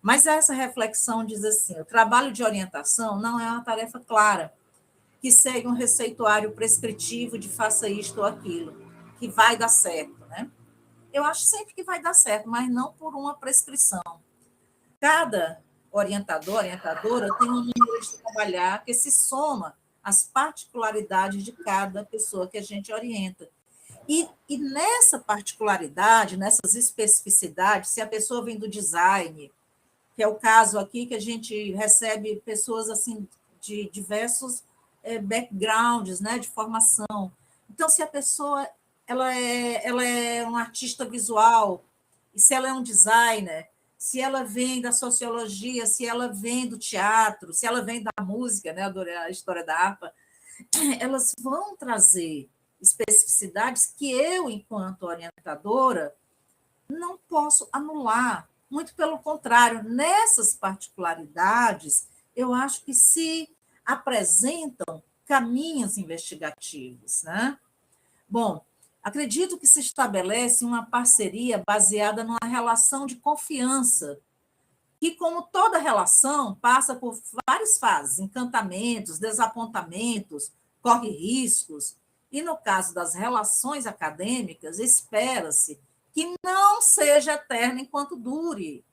Mas essa reflexão diz assim, o trabalho de orientação não é uma tarefa clara, que segue um receituário prescritivo de faça isto ou aquilo, que vai dar certo, né? Eu acho sempre que vai dar certo, mas não por uma prescrição. Cada orientadora, tem uma maneira de trabalhar que se soma às particularidades de cada pessoa que a gente orienta. E nessa particularidade, nessas especificidades, se a pessoa vem do design, que é o caso aqui que a gente recebe pessoas assim de diversos backgrounds, né, de formação. Então, se a pessoa ela é um artista visual, e se ela é um designer, se ela vem da sociologia, se ela vem do teatro, se ela vem da música, né, a história da harpa, elas vão trazer especificidades que eu, enquanto orientadora, não posso anular, muito pelo contrário, nessas particularidades, eu acho que se apresentam caminhos investigativos, né? Bom, acredito que se estabelece uma parceria baseada numa relação de confiança, que, como toda relação, passa por várias fases, encantamentos, desapontamentos, corre riscos, e no caso das relações acadêmicas, espera-se que não seja eterna enquanto dure,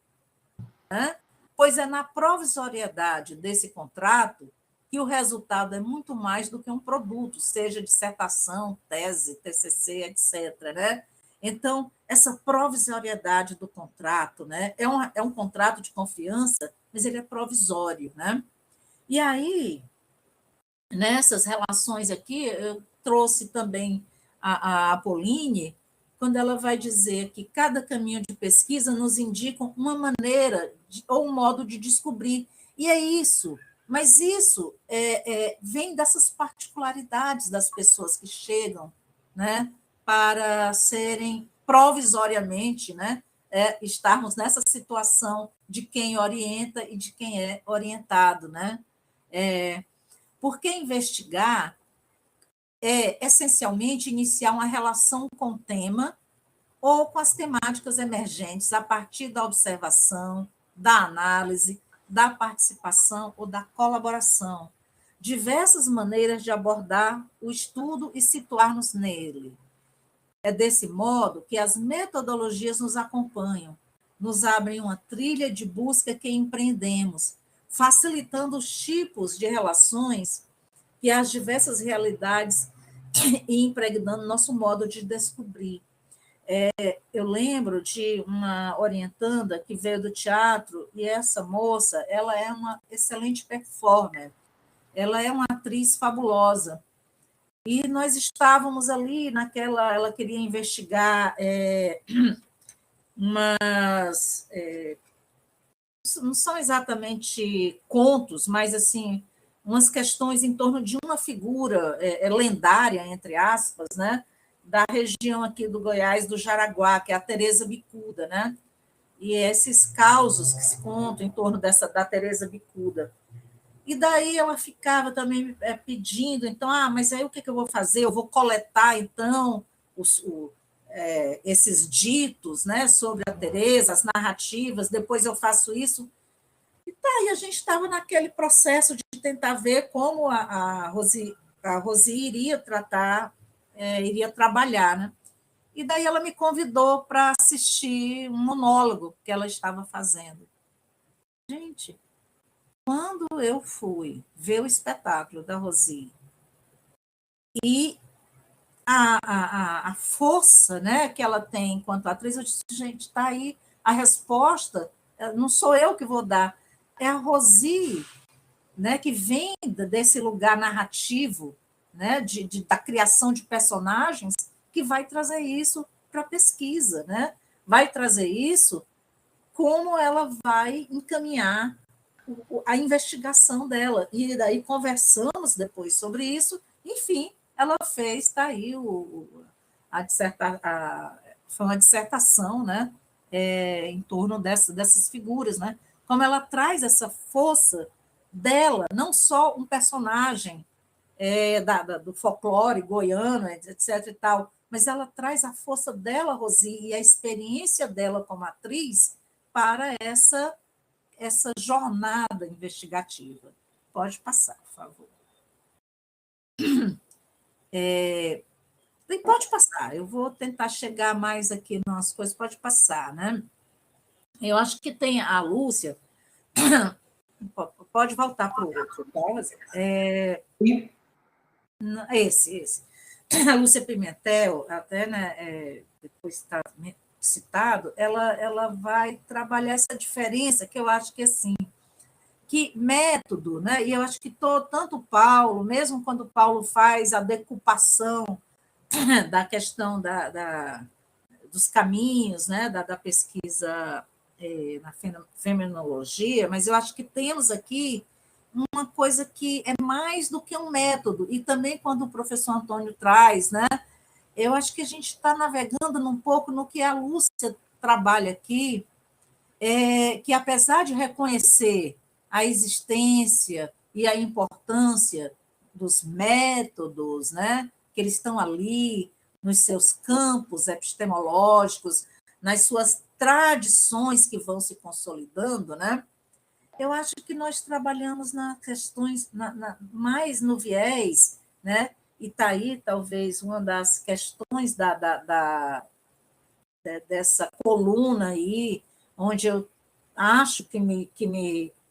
né? Pois é na provisoriedade desse contrato que o resultado é muito mais do que um produto, seja dissertação, tese, TCC, etc., né? Então, essa provisoriedade do contrato, né? É um contrato de confiança, mas ele é provisório, né? E aí, nessas relações aqui, eu trouxe também a Apolline, quando ela vai dizer que cada caminho de pesquisa nos indica uma maneira ou um modo de descobrir. E é isso, mas isso vem dessas particularidades das pessoas que chegam, né, para serem provisoriamente, né, estarmos nessa situação de quem orienta e de quem é orientado, né? Porque investigar é, essencialmente, iniciar uma relação com o tema ou com as temáticas emergentes a partir da observação, da análise, da participação ou da colaboração. Diversas maneiras de abordar o estudo e situar-nos nele. É desse modo que as metodologias nos acompanham, nos abrem uma trilha de busca que empreendemos, facilitando os tipos de relações e as diversas realidades e impregnando nosso modo de descobrir. Eu lembro de uma orientanda que veio do teatro, e essa moça, ela é uma excelente performer, ela é uma atriz fabulosa, e nós estávamos ali naquela, ela queria investigar umas, não são exatamente contos, mas assim, umas questões em torno de uma figura lendária, entre aspas, né, da região aqui do Goiás, do Jaraguá, que é a Teresa Bicuda, né? E esses causos que se contam em torno da Teresa Bicuda. E daí ela ficava também pedindo, então, mas aí o que eu vou fazer? Eu vou coletar, então, esses ditos, né, sobre a Teresa, as narrativas, depois eu faço isso. E daí a gente estava naquele processo de tentar ver como a Rosi iria tratar, iria trabalhar, né? E daí ela me convidou para assistir um monólogo que ela estava fazendo. Gente, quando eu fui ver o espetáculo da Rosi e a força, né, que ela tem enquanto atriz, eu disse, gente, está aí a resposta, não sou eu que vou dar, é a Rosi, né, que vem desse lugar narrativo, né, da criação de personagens, que vai trazer isso para a pesquisa, né? Vai trazer isso como ela vai encaminhar a investigação dela. E daí conversamos depois sobre isso, enfim, ela fez, está aí foi uma dissertação, né, em torno dessas figuras, né? Como ela traz essa força dela, não só um personagem do folclore goiano, etc. e tal, mas ela traz a força dela, Rosi, e a experiência dela como atriz para essa jornada investigativa. Pode passar, por favor. E pode passar, eu vou tentar chegar mais aqui nas coisas, pode passar, né? Eu acho que tem a Lúcia, pode voltar para o outro, tá? Esse. A Lúcia Pimentel, até, né, depois está citado, ela vai trabalhar essa diferença, que eu acho que, assim, que método, né, e eu acho que tanto Paulo, mesmo quando Paulo faz a decupação da questão dos caminhos, né, da pesquisa na fenomenologia, mas eu acho que temos aqui uma coisa que é mais do que um método, e também quando o professor Antônio traz, né, eu acho que a gente está navegando um pouco no que a Lúcia trabalha aqui é que, apesar de reconhecer a existência e a importância dos métodos, né, que eles estão ali nos seus campos epistemológicos, nas suas tradições que vão se consolidando, né, eu acho que nós trabalhamos nas questões mais no viés, né, e está aí talvez uma das questões dessa coluna aí, onde eu acho que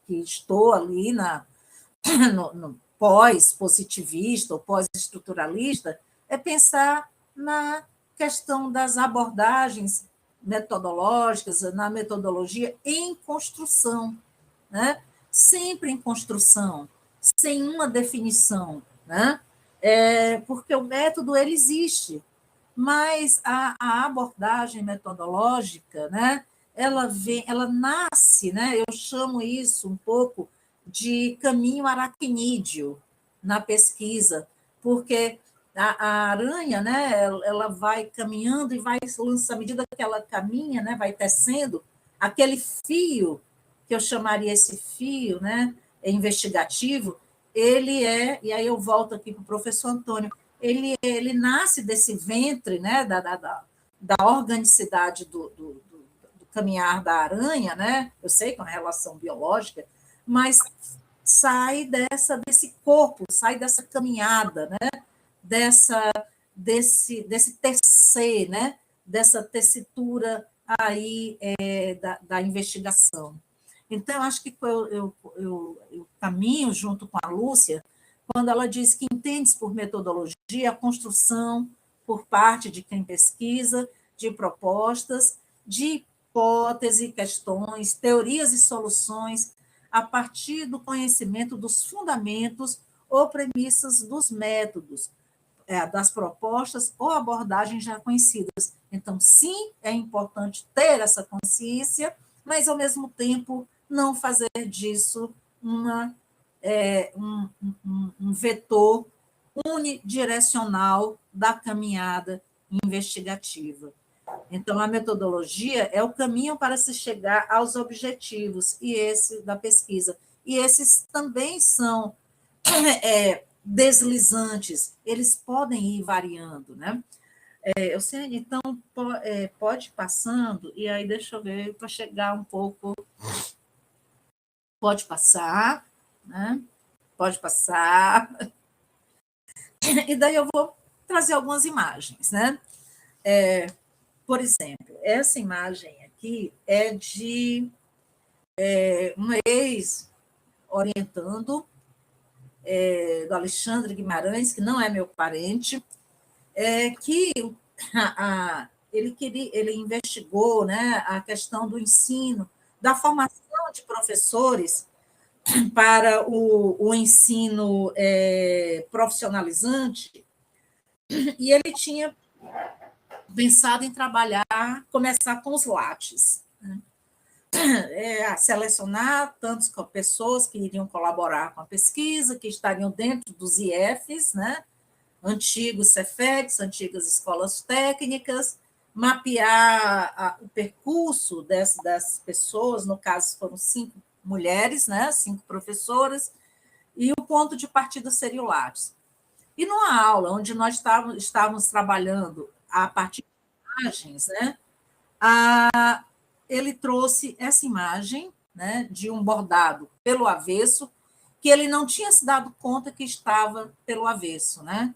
estou ali no pós-positivista ou pós-estruturalista, é pensar na questão das abordagens metodológicas, na metodologia em construção, né? Sempre em construção, sem uma definição, né? Porque o método ele existe, mas a abordagem metodológica, né, ela nasce, né, eu chamo isso um pouco de caminho aracnídeo na pesquisa, porque a aranha, né, ela vai caminhando e vai à medida que ela caminha, né, vai tecendo aquele fio, que eu chamaria esse fio, né, investigativo, e aí eu volto aqui para o professor Antônio, ele nasce desse ventre, né, da organicidade do caminhar da aranha, né? Eu sei que é uma relação biológica, mas sai desse corpo, sai dessa caminhada, né? Desse tecer, né? Dessa tessitura aí da investigação. Então, acho que eu caminho junto com a Lúcia quando ela diz que entende-se por metodologia a construção por parte de quem pesquisa, de propostas, de hipóteses, questões, teorias e soluções a partir do conhecimento dos fundamentos ou premissas dos métodos, das propostas ou abordagens já conhecidas. Então, sim, é importante ter essa consciência, mas, ao mesmo tempo, não fazer disso um vetor unidirecional da caminhada investigativa. Então, a metodologia é o caminho para se chegar aos objetivos, e esse da pesquisa. E esses também são deslizantes, eles podem ir variando, né? Eu sei, então, pode ir passando, e aí deixa eu ver, para chegar um pouco. Pode passar, né? Pode passar. E daí eu vou trazer algumas imagens, né? Por exemplo, essa imagem aqui é de um ex-orientando do Alexandre Guimarães, que não é meu parente, que ele investigou, né, a questão do ensino, da formação de professores para o ensino profissionalizante, e ele tinha pensado em começar com os lattes, né? Selecionar tantas pessoas que iriam colaborar com a pesquisa, que estariam dentro dos IFs, né? Antigos Cefetes, antigas escolas técnicas, mapear o percurso dessas pessoas, no caso foram 5 mulheres, né? 5 professoras, e o ponto de partida seria o Lattes. E numa aula onde nós estávamos trabalhando a partir de imagens, né? Ele trouxe essa imagem, né, de um bordado pelo avesso, que ele não tinha se dado conta que estava pelo avesso, né?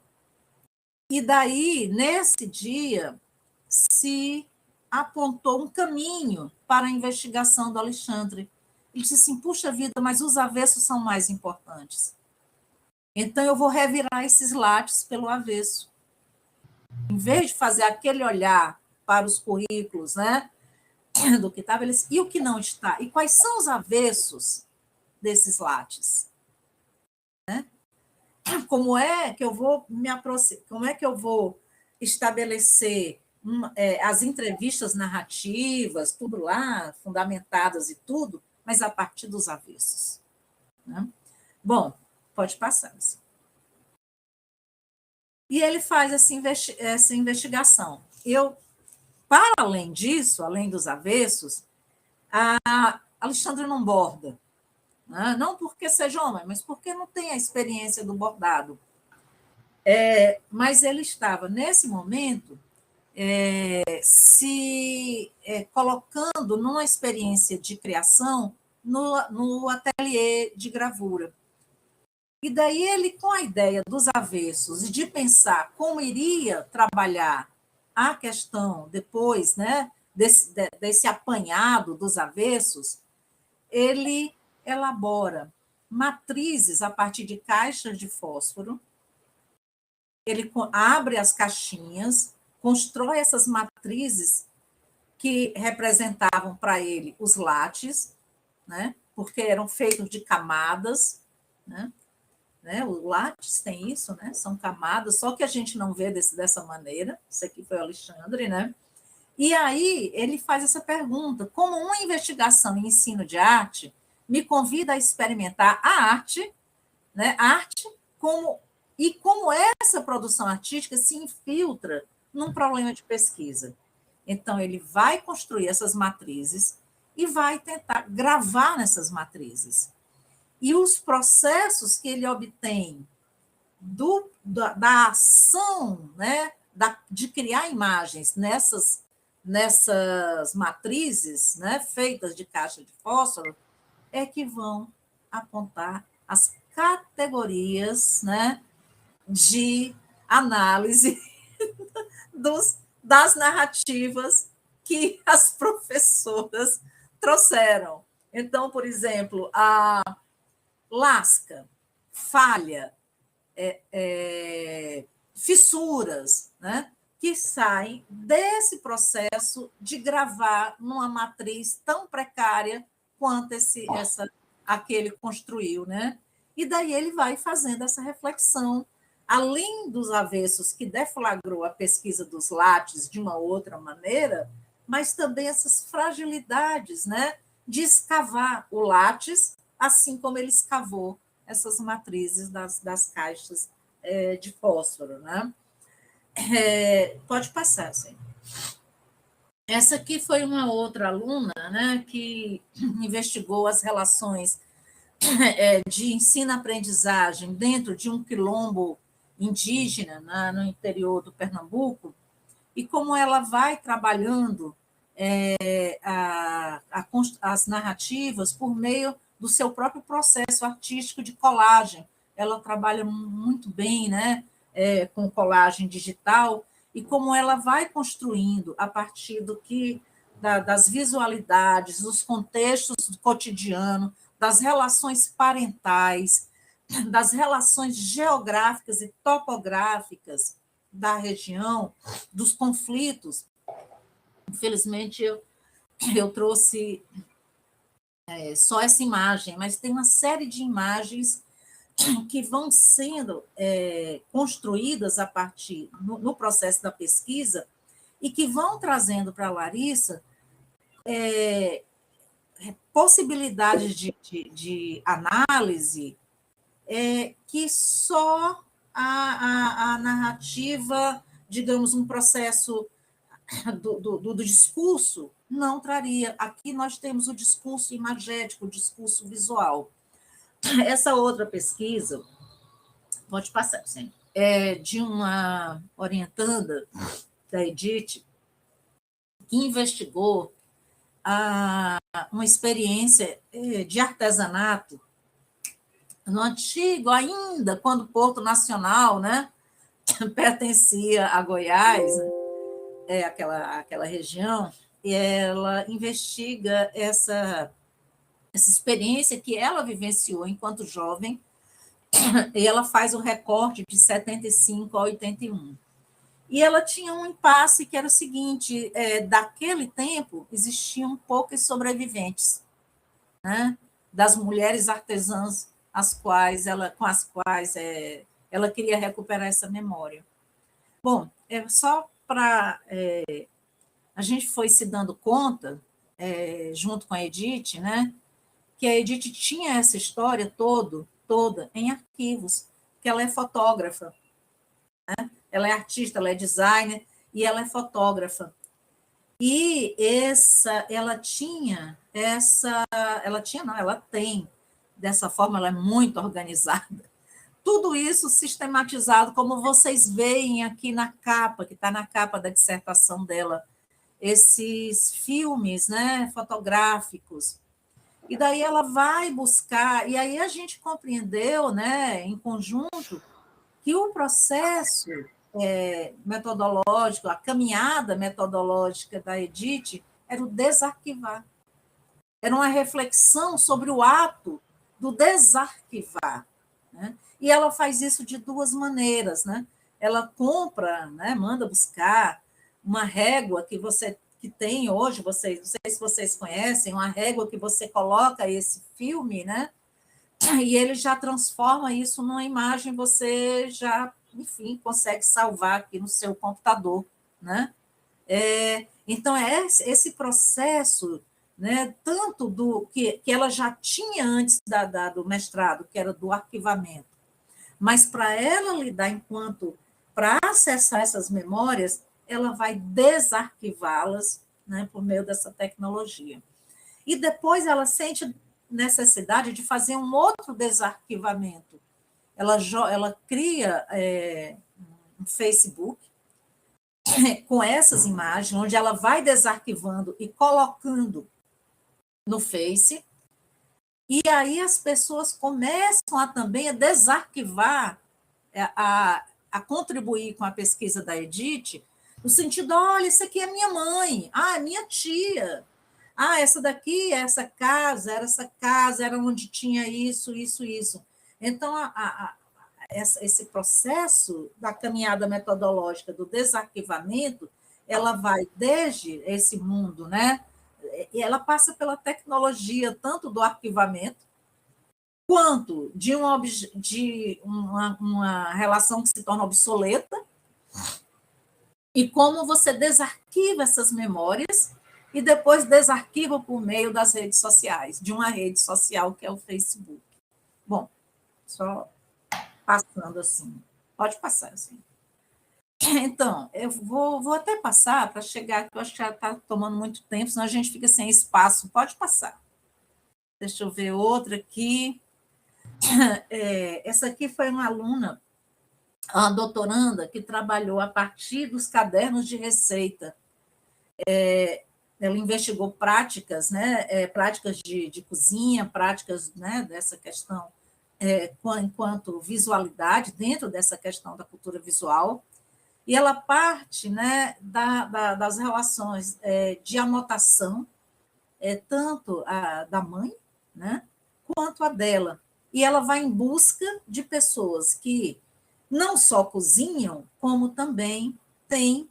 E daí, nesse dia, se apontou um caminho para a investigação do Alexandre. Ele disse assim, puxa vida, mas os avessos são mais importantes. Então, eu vou revirar esses lattes pelo avesso. Em vez de fazer aquele olhar para os currículos, né, do que estava, eles, e o que não está? E quais são os avessos desses lattes? Né? Como é que eu vou me aproximar? Como é que eu vou estabelecer as entrevistas narrativas, tudo lá, fundamentadas e tudo, mas a partir dos avessos? Né? Bom, pode passar. E ele faz essa investigação. Eu Para além disso, além dos avessos, a Alexandre não borda, né? Não porque seja homem, mas porque não tem a experiência do bordado. Mas ele estava, nesse momento, se colocando numa experiência de criação no ateliê de gravura. E daí ele, com a ideia dos avessos e de pensar como iria trabalhar a questão depois, né, desse apanhado dos avessos, ele elabora matrizes a partir de caixas de fósforo, ele abre as caixinhas, constrói essas matrizes que representavam para ele os látis, né, porque eram feitos de camadas, né? O látis tem isso, né? São camadas, só que a gente não vê dessa maneira. Isso aqui foi o Alexandre, né? E aí ele faz essa pergunta: como uma investigação em ensino de arte me convida a experimentar a arte, né? Arte como essa produção artística se infiltra num problema de pesquisa. Então ele vai construir essas matrizes e vai tentar gravar nessas matrizes. E os processos que ele obtém da ação, né, de criar imagens nessas matrizes, né, feitas de caixa de fósforo, é que vão apontar as categorias, né, de análise das narrativas que as professoras trouxeram. Então, por exemplo, a lasca, falha, fissuras, né, que saem desse processo de gravar numa matriz tão precária quanto aquele construiu, né? E daí ele vai fazendo essa reflexão, além dos avessos que deflagrou a pesquisa dos látis de uma outra maneira, mas também essas fragilidades, né, de escavar o látis, assim como ele escavou essas matrizes das caixas de fósforo, né? Pode passar, sim. Essa aqui foi uma outra aluna, né, que investigou as relações de ensino-aprendizagem dentro de um quilombo indígena, né, no interior do Pernambuco, e como ela vai trabalhando as narrativas por meio do seu próprio processo artístico de colagem. Ela trabalha muito bem, né, com colagem digital, e como ela vai construindo a partir das visualidades, dos contextos do cotidiano, das relações parentais, das relações geográficas e topográficas da região, dos conflitos. Infelizmente, eu trouxe só essa imagem, mas tem uma série de imagens que vão sendo construídas a partir, no processo da pesquisa, e que vão trazendo para a Larissa possibilidades de análise que só a narrativa, digamos, um processo do discurso não traria. Aqui nós temos o discurso imagético, o discurso visual. Essa outra pesquisa, pode passar, sim, é de uma orientanda da Edith, que investigou uma experiência de artesanato no antigo, ainda, quando o Porto Nacional, né, pertencia a Goiás, aquela região, e ela investiga essa experiência que ela vivenciou enquanto jovem, e ela faz o recorte de 75 a 81. E ela tinha um impasse que era o seguinte: daquele tempo existiam poucos sobreviventes, né, das mulheres artesãs com as quais ela queria recuperar essa memória. Bom, só para a gente foi se dando conta, junto com a Edith, né, que a Edith tinha essa história toda em arquivos, que ela é fotógrafa, né? Ela é artista, ela é designer e ela é fotógrafa. E ela tem, dessa forma, ela é muito organizada. Tudo isso sistematizado, como vocês veem aqui na capa, que está na capa da dissertação dela, esses filmes, né, fotográficos. E daí ela vai buscar, e aí a gente compreendeu, né, em conjunto, que o processo metodológico, a caminhada metodológica da Edith era o desarquivar. Era uma reflexão sobre o ato do desarquivar. Né? E ela faz isso de duas maneiras. Né? Ela compra, né, manda buscar uma régua que tem hoje, não sei se vocês conhecem, uma régua que você coloca esse filme, né? E ele já transforma isso numa imagem, você já, enfim, consegue salvar aqui no seu computador, né? Então, é esse processo, né, tanto do que ela já tinha antes do mestrado, que era do arquivamento, mas para ela lidar para acessar essas memórias, ela vai desarquivá-las, né, por meio dessa tecnologia. E depois ela sente necessidade de fazer um outro desarquivamento. Ela cria um Facebook com essas imagens, onde ela vai desarquivando e colocando no Face, e aí as pessoas começam também a desarquivar, a contribuir com a pesquisa da Edith, no sentido, olha, isso aqui é minha mãe, é minha tia, essa daqui, essa casa, era onde tinha isso, isso, isso. Então, esse processo da caminhada metodológica do desarquivamento, ela vai desde esse mundo, né? E ela passa pela tecnologia, tanto do arquivamento, quanto de uma relação que se torna obsoleta, e como você desarquiva essas memórias e depois desarquiva por meio das redes sociais, de uma rede social que é o Facebook. Bom, só passando assim. Pode passar, assim. Então, eu vou até passar para chegar, que eu acho que já está tomando muito tempo, senão a gente fica sem espaço. Pode passar. Deixa eu ver outra aqui. Essa aqui foi uma aluna, uma doutoranda, que trabalhou a partir dos cadernos de receita. Ela investigou práticas, né, práticas de cozinha, práticas, né, dessa questão, enquanto visualidade, dentro dessa questão da cultura visual, e ela parte, né, das relações de anotação, tanto a da mãe, né, quanto a dela. E ela vai em busca de pessoas que não só cozinham, como também têm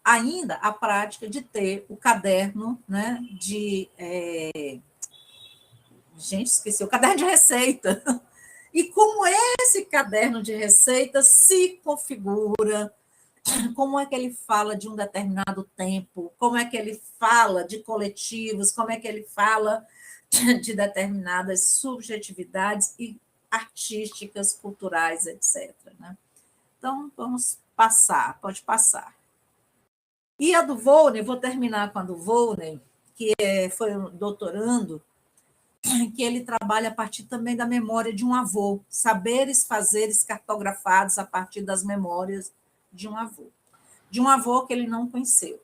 ainda a prática de ter o caderno, né, gente, esqueci, o caderno de receita. E como esse caderno de receita se configura, como é que ele fala de um determinado tempo, como é que ele fala de coletivos, como é que ele fala de determinadas subjetividades e artísticas, culturais, etc. Né? Então, vamos passar, pode passar. E a do Volney, vou terminar com a do Volney, que foi um doutorando, que ele trabalha a partir também da memória de um avô, saberes, fazeres cartografados a partir das memórias de um avô que ele não conheceu.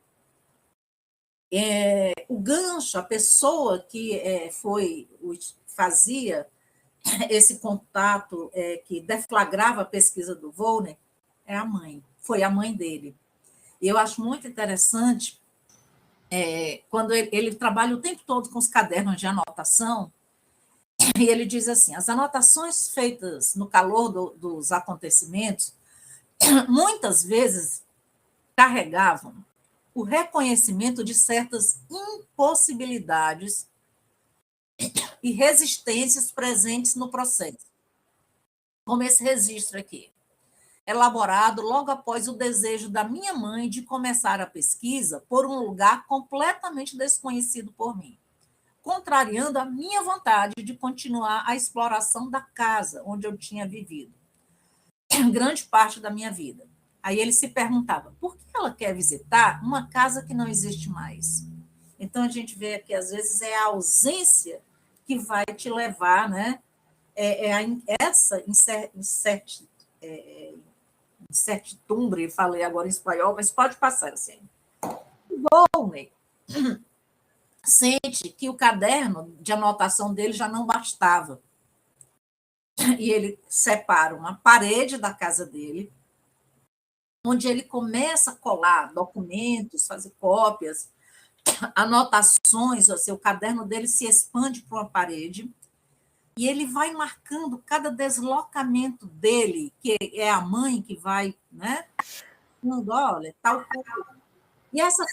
O gancho, a pessoa que fazia esse contato, que deflagrava a pesquisa do Volney, foi a mãe dele. E eu acho muito interessante, quando ele trabalha o tempo todo com os cadernos de anotação, e ele diz assim, as anotações feitas no calor dos acontecimentos, muitas vezes carregavam o reconhecimento de certas impossibilidades e resistências presentes no processo, como esse registro aqui, elaborado logo após o desejo da minha mãe de começar a pesquisa por um lugar completamente desconhecido por mim, contrariando a minha vontade de continuar a exploração da casa onde eu tinha vivido grande parte da minha vida. Aí ele se perguntava, por que ela quer visitar uma casa que não existe mais? Então, a gente vê que, às vezes, é a ausência que vai te levar, né? Essa incertidumbre, falei agora em espanhol, mas pode passar assim. Volney sente que o caderno de anotação dele já não bastava. E ele separa uma parede da casa dele, onde ele começa a colar documentos, fazer cópias, anotações, o caderno dele se expande para uma parede, e ele vai marcando cada deslocamento dele, que é a mãe que vai, né? Olha, tal coisa. E essa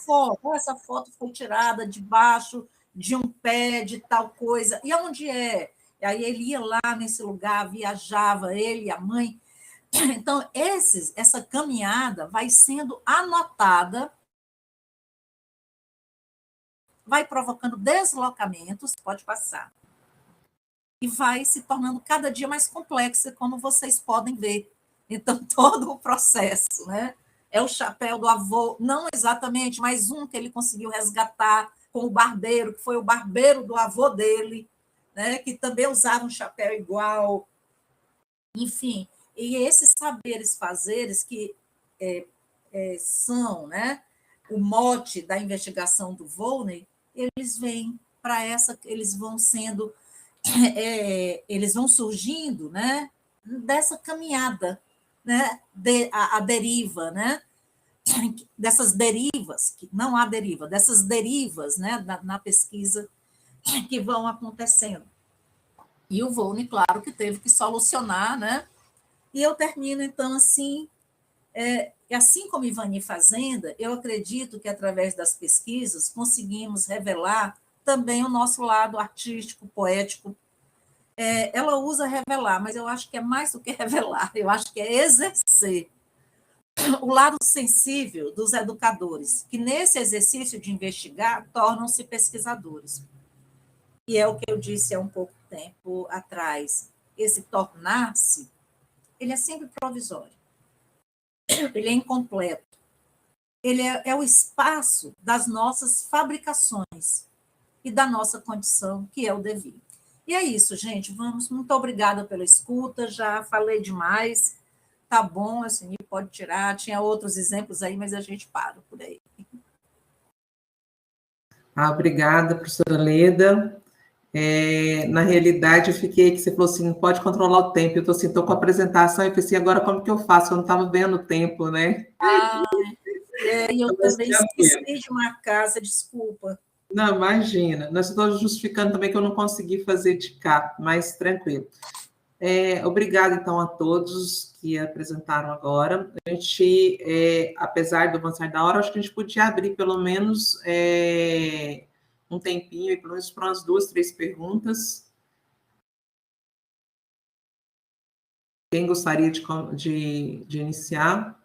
foto foi tirada debaixo de um pé de tal coisa. E onde é? E aí ele ia lá nesse lugar, viajava, ele e a mãe. Então, essa caminhada vai sendo anotada, vai provocando deslocamentos, pode passar, e vai se tornando cada dia mais complexa, como vocês podem ver. Então, todo o processo, né? É o chapéu do avô, não exatamente, mas um que ele conseguiu resgatar com o barbeiro, que foi o barbeiro do avô dele, né? Que também usava um chapéu igual. Enfim, e esses saberes fazeres que são, né, o mote da investigação do Volney, eles vêm para eles vão sendo, eles vão surgindo, né, dessa caminhada, né, a deriva, né, dessas derivas, que não há deriva, dessas derivas, né, na pesquisa que vão acontecendo. E o Volney, claro, que teve que solucionar, né, e eu termino, então, assim, assim como Ivani Fazenda, eu acredito que, através das pesquisas, conseguimos revelar também o nosso lado artístico, poético. Ela usa revelar, mas eu acho que é mais do que revelar, eu acho que é exercer o lado sensível dos educadores, que, nesse exercício de investigar, tornam-se pesquisadores. E é o que eu disse há um pouco tempo atrás. Esse tornar-se, ele é sempre provisório. Ele é incompleto. Ele é o espaço das nossas fabricações e da nossa condição, que é o devir. E é isso, gente. Vamos. Muito obrigada pela escuta. Já falei demais. Tá bom, assim, pode tirar. Tinha outros exemplos aí, mas a gente para por aí. Obrigada, professora Leda. Na realidade, eu fiquei que você falou assim, pode controlar o tempo. Eu estou assim, com a apresentação e pensei, agora como que eu faço? Eu não estava vendo o tempo, né? E eu também esqueci de marcar, desculpa. Não, imagina. Nós estamos justificando também que eu não consegui fazer de cá, mas tranquilo. Obrigada, então, a todos que apresentaram agora. A gente, apesar do avançar da hora, acho que a gente podia abrir pelo menos um tempinho, e pelo menos para umas 2, 3 perguntas. Quem gostaria de iniciar?